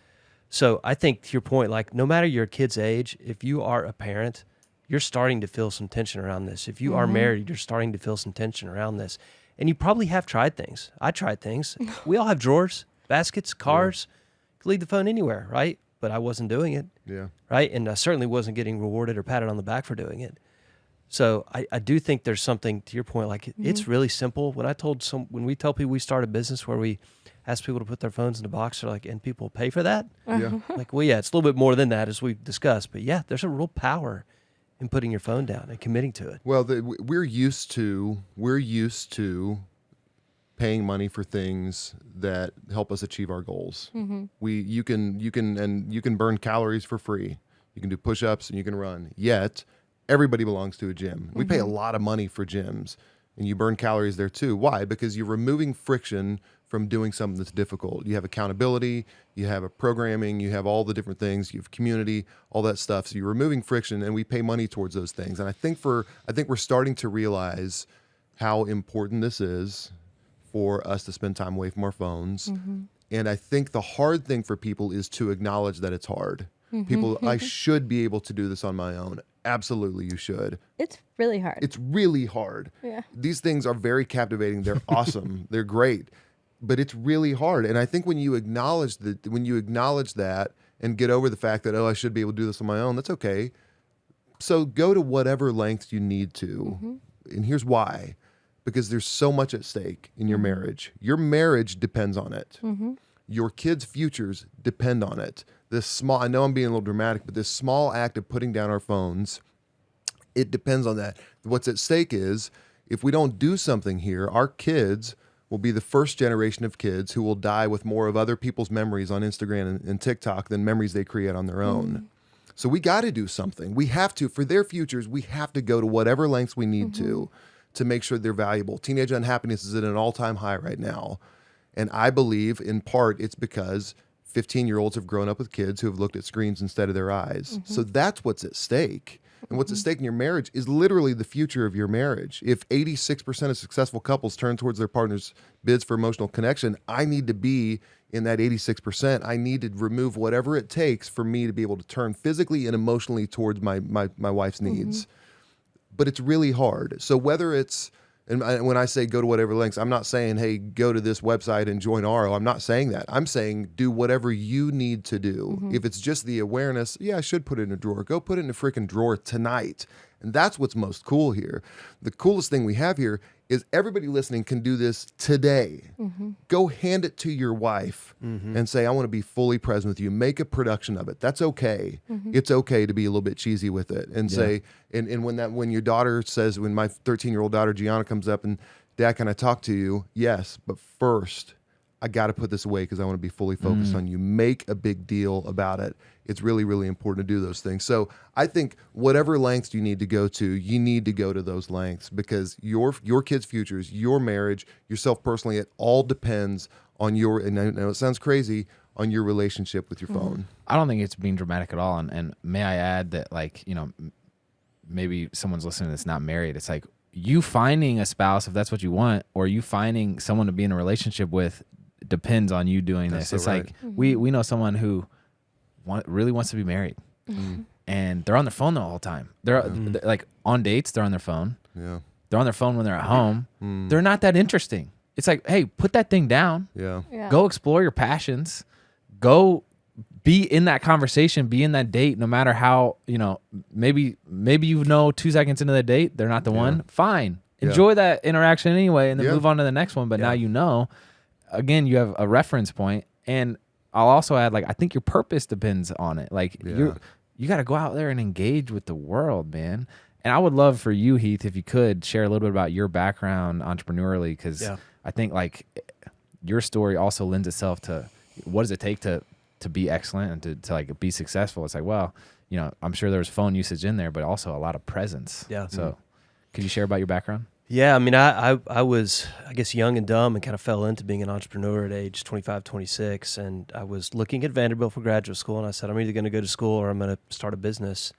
So I think to your point, like no matter your kid's age, if you are a parent, you're starting to feel some tension around this. If you are married, you're starting to feel some tension around this. And you probably have tried things. I tried things. We all have drawers, baskets, cars. You can leave the phone anywhere, right? But I wasn't doing it. Yeah. Right? And I certainly wasn't getting rewarded or patted on the back for doing it. So I do think there's something to your point, like it's really simple. When we tell people we start a business where we ask people to put their phones in the box, they're like, and people pay for that? Like, well, yeah, it's a little bit more than that as we've discussed, but yeah, there's a real power in putting your phone down and committing to it. Well, we're used to paying money for things that help us achieve our goals. You can burn calories for free. You can do push-ups and you can run. Yet everybody belongs to a gym. We pay a lot of money for gyms, and you burn calories there too. Why? Because you're removing friction from doing something that's difficult. You have accountability, you have a programming, you have all the different things, you have community, all that stuff. So you're removing friction, and we pay money towards those things. And I think we're starting to realize how important this is for us to spend time away from our phones. And I think the hard thing for people is to acknowledge that it's hard. People, I should be able to do this on my own. Absolutely, you should. It's really hard. It's really hard. Yeah. These things are very captivating. They're awesome. They're great. But it's really hard. And I think when you acknowledge that and get over the fact that, oh, I should be able to do this on my own, that's okay. So go to whatever length you need to. And here's why. Because there's so much at stake in your marriage. Your marriage depends on it. Your kids' futures depend on it. I know I'm being a little dramatic, but this small act of putting down our phones, it depends on that. What's at stake is, if we don't do something here, our kids will be the first generation of kids who will die with more of other people's memories on Instagram and TikTok than memories they create on their own. So we got to do something. We have to, for their futures, we have to go to whatever lengths we need to make sure they're valuable. Teenage unhappiness is at an all-time high right now. And I believe, in part, it's because 15-year-olds have grown up with kids who have looked at screens instead of their eyes. So that's what's at stake. And what's at stake in your marriage is literally the future of your marriage. If 86% of successful couples turn towards their partner's bids for emotional connection, I need to be in that 86%. I need to remove whatever it takes for me to be able to turn physically and emotionally towards my wife's needs. But it's really hard. So whether it's, and when I say go to whatever lengths, I'm not saying, hey, go to this website and join RO. I'm not saying that. I'm saying do whatever you need to do. If it's just the awareness, yeah, I should put it in a drawer. Go put it in a freaking drawer tonight. And that's what's most cool here. The coolest thing we have here is everybody listening can do this today. Go hand it to your wife and say, I want to be fully present with you. Make a production of it. That's okay. It's okay to be a little bit cheesy with it and say, and when your daughter says, when my 13-year-old daughter Gianna comes up and, Dad, can I talk to you? Yes, but first I got to put this away because I want to be fully focused on you. Make a big deal about it. It's really, really important to do those things. So I think whatever lengths you need to go to, you need to go to those lengths because your kids' futures, your marriage, yourself personally, it all depends on your, and I know it sounds crazy, on your relationship with your phone. I don't think it's being dramatic at all. And may I add that, like, you know, maybe someone's listening that's not married. It's like you finding a spouse, if that's what you want, or you finding someone to be in a relationship with depends on you doing this. It's like we know someone who really wants to be married, and they're on their phone the whole time. They're like on dates. They're on their phone. Yeah, they're on their phone when they're at home. They're not that interesting. It's like, hey, put that thing down. Yeah. Go explore your passions. Go be in that conversation. Be in that date. No matter how, you know, maybe 2 seconds into the date they're not the one. Fine. Enjoy that interaction anyway, and then move on to the next one. But now you know. Again, you have a reference point, and I'll also add, like, I think your purpose depends on it. Like, you got to go out there and engage with the world, man. And I would love for you, Heath, if you could share a little bit about your background entrepreneurially, because I think, like, your story also lends itself to what does it take to be excellent and to like be successful. It's like, well, you know, I'm sure there's phone usage in there, but also a lot of presence. Yeah. So, could you share about your background? Yeah, I mean, I was, I guess, young and dumb and kind of fell into being an entrepreneur at age 25, 26. And I was looking at Vanderbilt for graduate school, and I said, I'm either going to go to school or I'm going to start a business.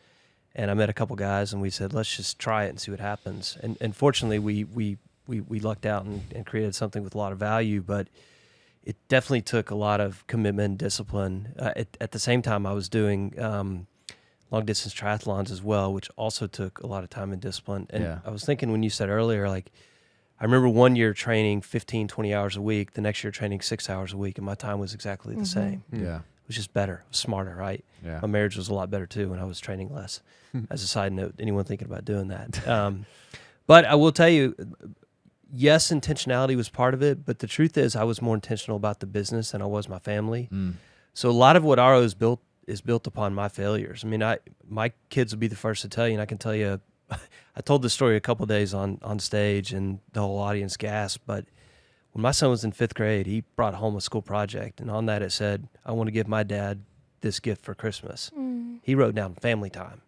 And I met a couple guys, and we said, let's just try it and see what happens. And fortunately, we lucked out and created something with a lot of value, but it definitely took a lot of commitment and discipline. At the same time, I was doing long-distance triathlons as well, which also took a lot of time and discipline. And I was thinking when you said earlier, like, I remember one year training 15, 20 hours a week, the next year training 6 hours a week, and my time was exactly the same. Yeah. It was just better, it was smarter, right? Yeah. My marriage was a lot better too when I was training less. As a side note, anyone thinking about doing that. But I will tell you, yes, intentionality was part of it, but the truth is I was more intentional about the business than I was my family. So a lot of what RO is built upon my failures. I mean, my kids will be the first to tell you, and I can tell you, I told this story a couple of days on stage, and the whole audience gasped, but when my son was in 5th grade, he brought home a school project, and on that it said, I want to give my dad this gift for Christmas. He wrote down family time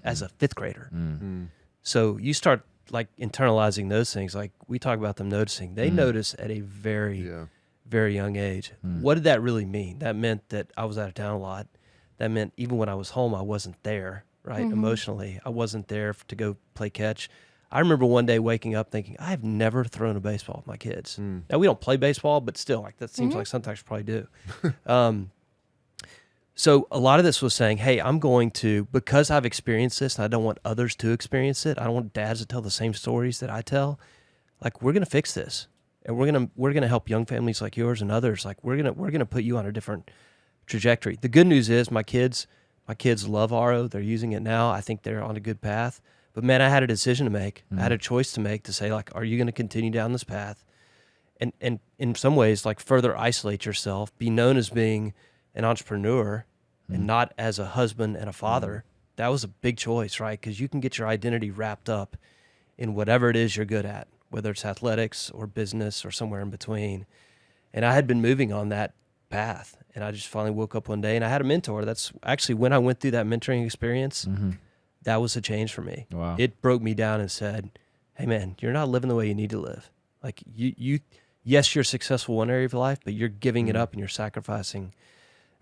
as a 5th grader. So you start, like, internalizing those things. Like, we talk about them noticing. They notice at a very, very young age. What did that really mean? That meant that I was out of town a lot. That meant even when I was home, I wasn't there, right? Emotionally, I wasn't there to go play catch. I remember one day waking up thinking, I have never thrown a baseball with my kids. Now, we don't play baseball, but still, like, that seems like sometimes we probably do. So a lot of this was saying, hey, I'm going to, because I've experienced this and I don't want others to experience it, I don't want dads to tell the same stories that I tell. Like, we're going to fix this. And we're going to help young families like yours and others. Like, we're going to put you on a different trajectory. The good news is my kids love RO. They're using it now. I think they're on a good path. But man, I had a decision to make. I had a choice to make to say, like, are you going to continue down this path? And in some ways, like, further isolate yourself, be known as being an entrepreneur and not as a husband and a father. That was a big choice, right? Because you can get your identity wrapped up in whatever it is you're good at, whether it's athletics or business or somewhere in between. And I had been moving on that path, and I just finally woke up one day and I had a mentor. That's actually when I went through that mentoring experience, that was a change for me. Wow. It broke me down and said, hey man, you're not living the way you need to live. Like yes, you're successful in one area of your life, but you're giving it up and you're sacrificing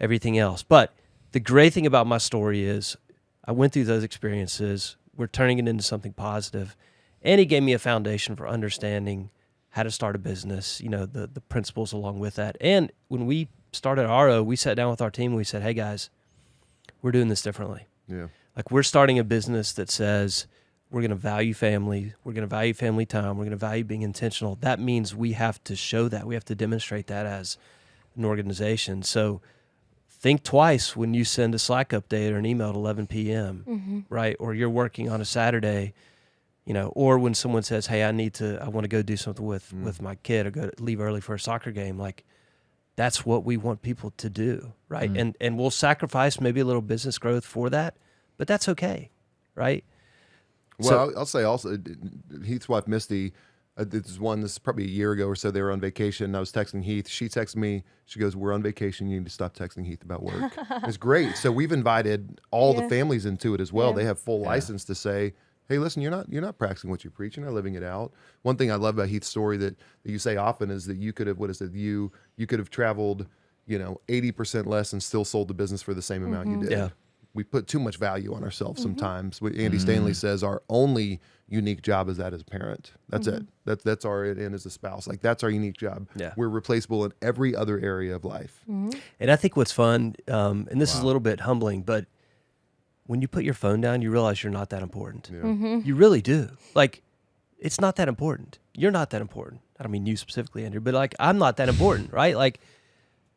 everything else. But the great thing about my story is I went through those experiences. We're turning it into something positive. And he gave me a foundation for understanding how to start a business, the principles along with that. And when we started RO, we sat down with our team and we said, hey guys, we're doing this differently. Yeah. Like we're starting a business that says we're going to value family. We're going to value family time. We're going to value being intentional. That means we have to show that. We have to demonstrate that as an organization. So think twice when you send a Slack update or an email at 11 p.m., right? Or you're working on a Saturday, or when someone says, hey, I want to go do something with my kid or leave early for a soccer game. Like that's what we want people to do, right? And we'll sacrifice maybe a little business growth for that, but that's okay, right? Well, I'll say also, Heath's wife, Misty, this is probably a year ago or so, they were on vacation. I was texting Heath. She texted me. She goes, we're on vacation. You need to stop texting Heath about work. It's great. So we've invited all the families into it as well. Yeah. They have full license to say, hey, listen, you're not practicing what you preach. You're not living it out. One thing I love about Heath's story that you say often is that you could have, you could have traveled, 80% less and still sold the business for the same amount you did. Yeah. We put too much value on ourselves sometimes. Andy Stanley says our only unique job is that as a parent. That's it. That's our and as a spouse. Like that's our unique job. Yeah. We're replaceable in every other area of life. And I think what's fun, and this is a little bit humbling, but when you put your phone down, you realize you're not that important. Yeah. You really do. Like, it's not that important. You're not that important. I don't mean you specifically, Andrew, but like, I'm not that important, right? Like,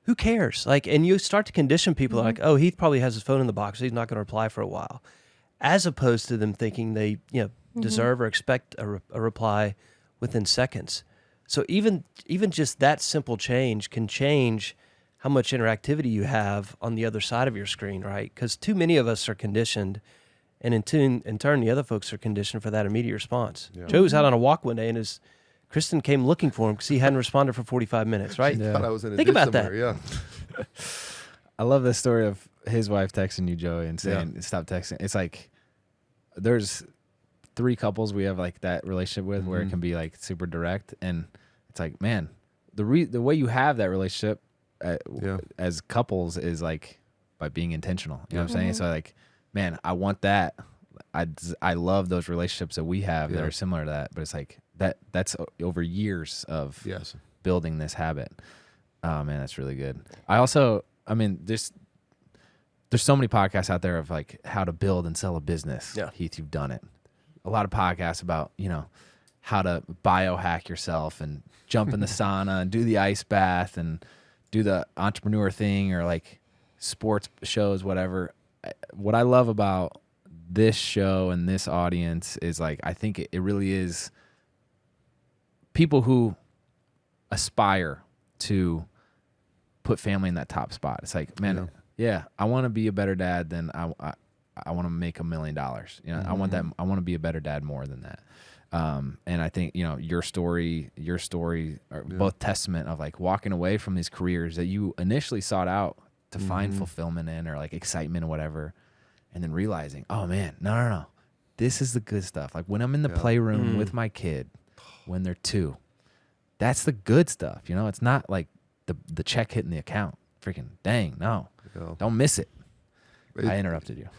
who cares? Like, and you start to condition people like, oh, Heath probably has his phone in the box. So he's not going to reply for a while. As opposed to them thinking they, deserve or expect a reply within seconds. So even just that simple change can change how much interactivity you have on the other side of your screen, right? Because too many of us are conditioned, and in turn, the other folks are conditioned for that immediate response. Yeah. Joe was out on a walk one day, and Kristen came looking for him because he hadn't responded for 45 minutes, right? She thought I was in a Think ditch about somewhere. that. Yeah. I love the story of his wife texting you, Joey, and saying, stop texting. It's like there's 3 couples we have like that relationship with where it can be like super direct. And it's like, man, the way you have that relationship as couples is like by being intentional. You know what I'm saying? So like, man, I want that. I love those relationships that we have that are similar to that, but it's like that's over years of building this habit. Oh man, that's really good. There's so many podcasts out there of like how to build and sell a business. Yeah. Heath, you've done it. A lot of podcasts about, how to biohack yourself and jump in the sauna and do the ice bath and do the entrepreneur thing or like sports shows, whatever. What I love about this show and this audience is like, I think it really is people who aspire to put family in that top spot. It's like, man, I want to be a better dad than I want to make $1 million. I want that. I want to be a better dad more than that. And I think, your story are both testament of like walking away from these careers that you initially sought out to find fulfillment in or like excitement or whatever. And then realizing, oh man, no. This is the good stuff. Like when I'm in the playroom with my kid, when they're 2, that's the good stuff. It's not like the check hitting the account. Freaking dang, no. Don't miss it. I interrupted you.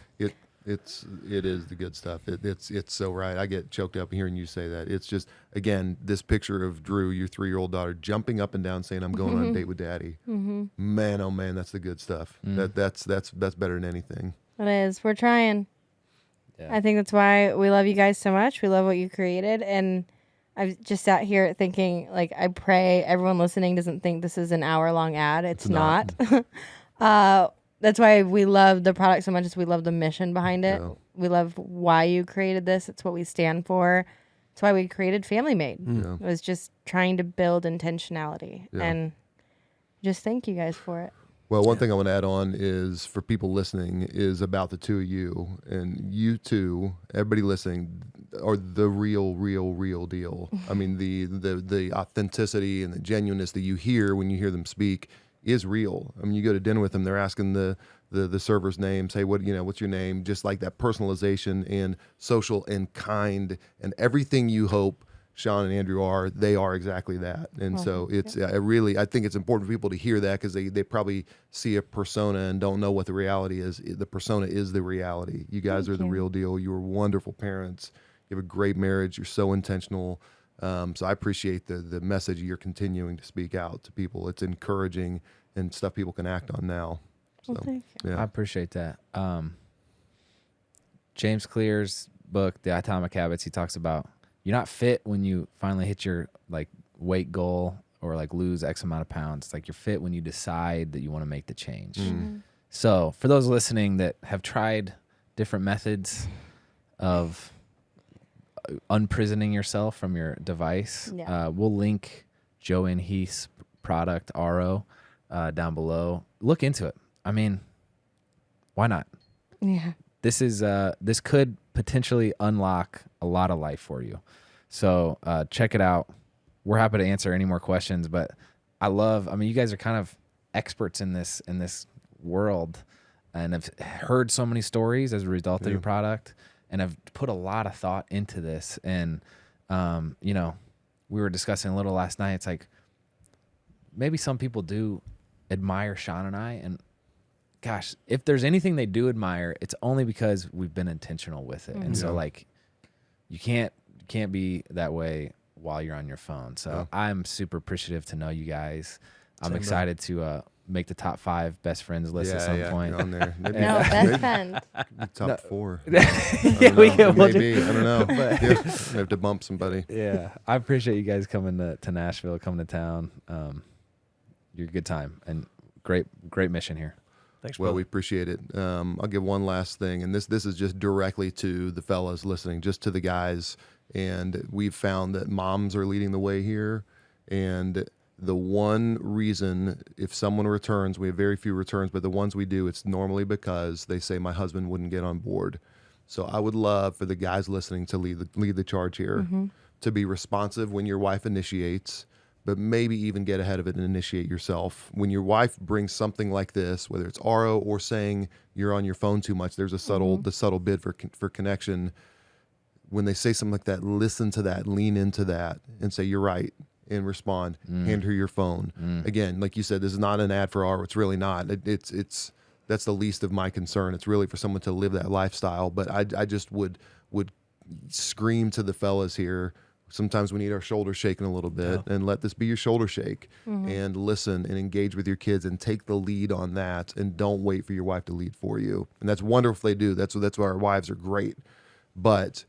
It is the good stuff. It's so right. I get choked up hearing you say that. It's just, again, this picture of Drew, your 3-year-old daughter, jumping up and down saying, I'm going on a date with daddy. Man, oh man, that's the good stuff. That's better than anything. It is. We're trying. Yeah. I think that's why we love you guys so much. We love what you created. And I've just sat here thinking, like, I pray everyone listening doesn't think this is an hour-long ad. It's not. That's why we love the product so much as we love the mission behind it. Yeah. We love why you created this. It's what we stand for. It's why we created Family Made. Yeah. It was just trying to build intentionality. And just thank you guys for it. Well, one thing I want to add on is for people listening is about the two of you, and you two, everybody listening, are the real deal. I mean, the authenticity and the genuineness that you hear when you hear them speak is real. I mean, you go to dinner with them, they're asking the server's name, say what's your name, just like that personalization and social and kind and everything you hope Shawn and Andrew are, they are exactly that. And so it's I think it's important for people to hear that, because they probably see a persona and don't know what the reality is. The persona is the reality. You guys are the real deal. You are wonderful parents. You have a great marriage. You're so intentional. So I appreciate the message you're continuing to speak out to people. It's encouraging and stuff people can act on now. So, thank you. yeah. I appreciate that. James Clear's book, The Atomic Habits, he talks about you're not fit when you finally hit your like weight goal or like lose X amount of pounds. It's like you're fit when you decide that you want to make the change. So for those listening that have tried different methods of unprisoning yourself from your device, we'll link Joey and Heath's product, RO, down below. Look into it. I mean, why not? Yeah. This could potentially unlock a lot of life for you. So check it out. We're happy to answer any more questions, but I mean, you guys are kind of experts in this world and have heard so many stories as a result of your product and have put a lot of thought into this. And, we were discussing a little last night. It's like maybe some people do admire Shawn and I, and gosh, if there's anything they do admire, it's only because we've been intentional with it. And so like you can't be that way while you're on your phone. So I'm super appreciative to know you guys. I'm excited to make the top 5 best friends list at some point. You're on there. Maybe, No, best friend. top 4. Maybe. I don't know. But- We have to bump somebody. Yeah, I appreciate you guys coming to Nashville, coming to town. You're a good time and great mission here. Thanks, Well, brother. we appreciate it. I'll give one last thing, and this is just directly to the fellas listening, just to the guys. And we've found that moms are leading the way here. And the one reason, if someone returns, we have very few returns, but the ones we do, it's normally because they say my husband wouldn't get on board. So I would love for the guys listening to lead the charge here, to be responsive when your wife initiates, but maybe even get ahead of it and initiate yourself. When your wife brings something like this, whether it's RO or saying you're on your phone too much, there's the subtle bid for connection. When they say something like that, listen to that, lean into that, and say you're right, and respond. Hand her your phone. Again, like you said, this is not an ad for RO. It's really not. It's that's the least of my concern. It's really for someone to live that lifestyle. But I just would scream to the fellas here. Sometimes we need our shoulders shaken a little bit, and let this be your shoulder shake, and listen and engage with your kids and take the lead on that, and don't wait for your wife to lead for you. And that's wonderful if they do. That's why our wives are great. But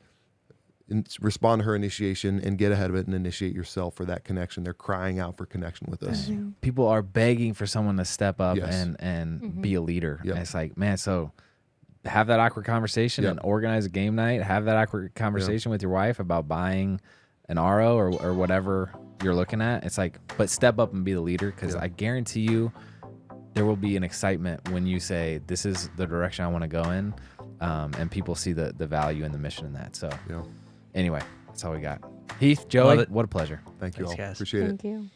respond to her initiation and get ahead of it and initiate yourself for that connection. They're crying out for connection with us. People are begging for someone to step up Yes. and be a leader. Yep. And it's like, man, so have that awkward conversation and organize a game night. Have that awkward conversation with your wife about buying an RO or whatever you're looking at. It's like, but step up and be the leader, because I guarantee you there will be an excitement when you say, this is the direction I want to go in. And people see the value and the mission in that. So anyway, that's all we got. Heath, Joey, what a pleasure. Thank you Thanks, all. guys. Appreciate it. Thank you.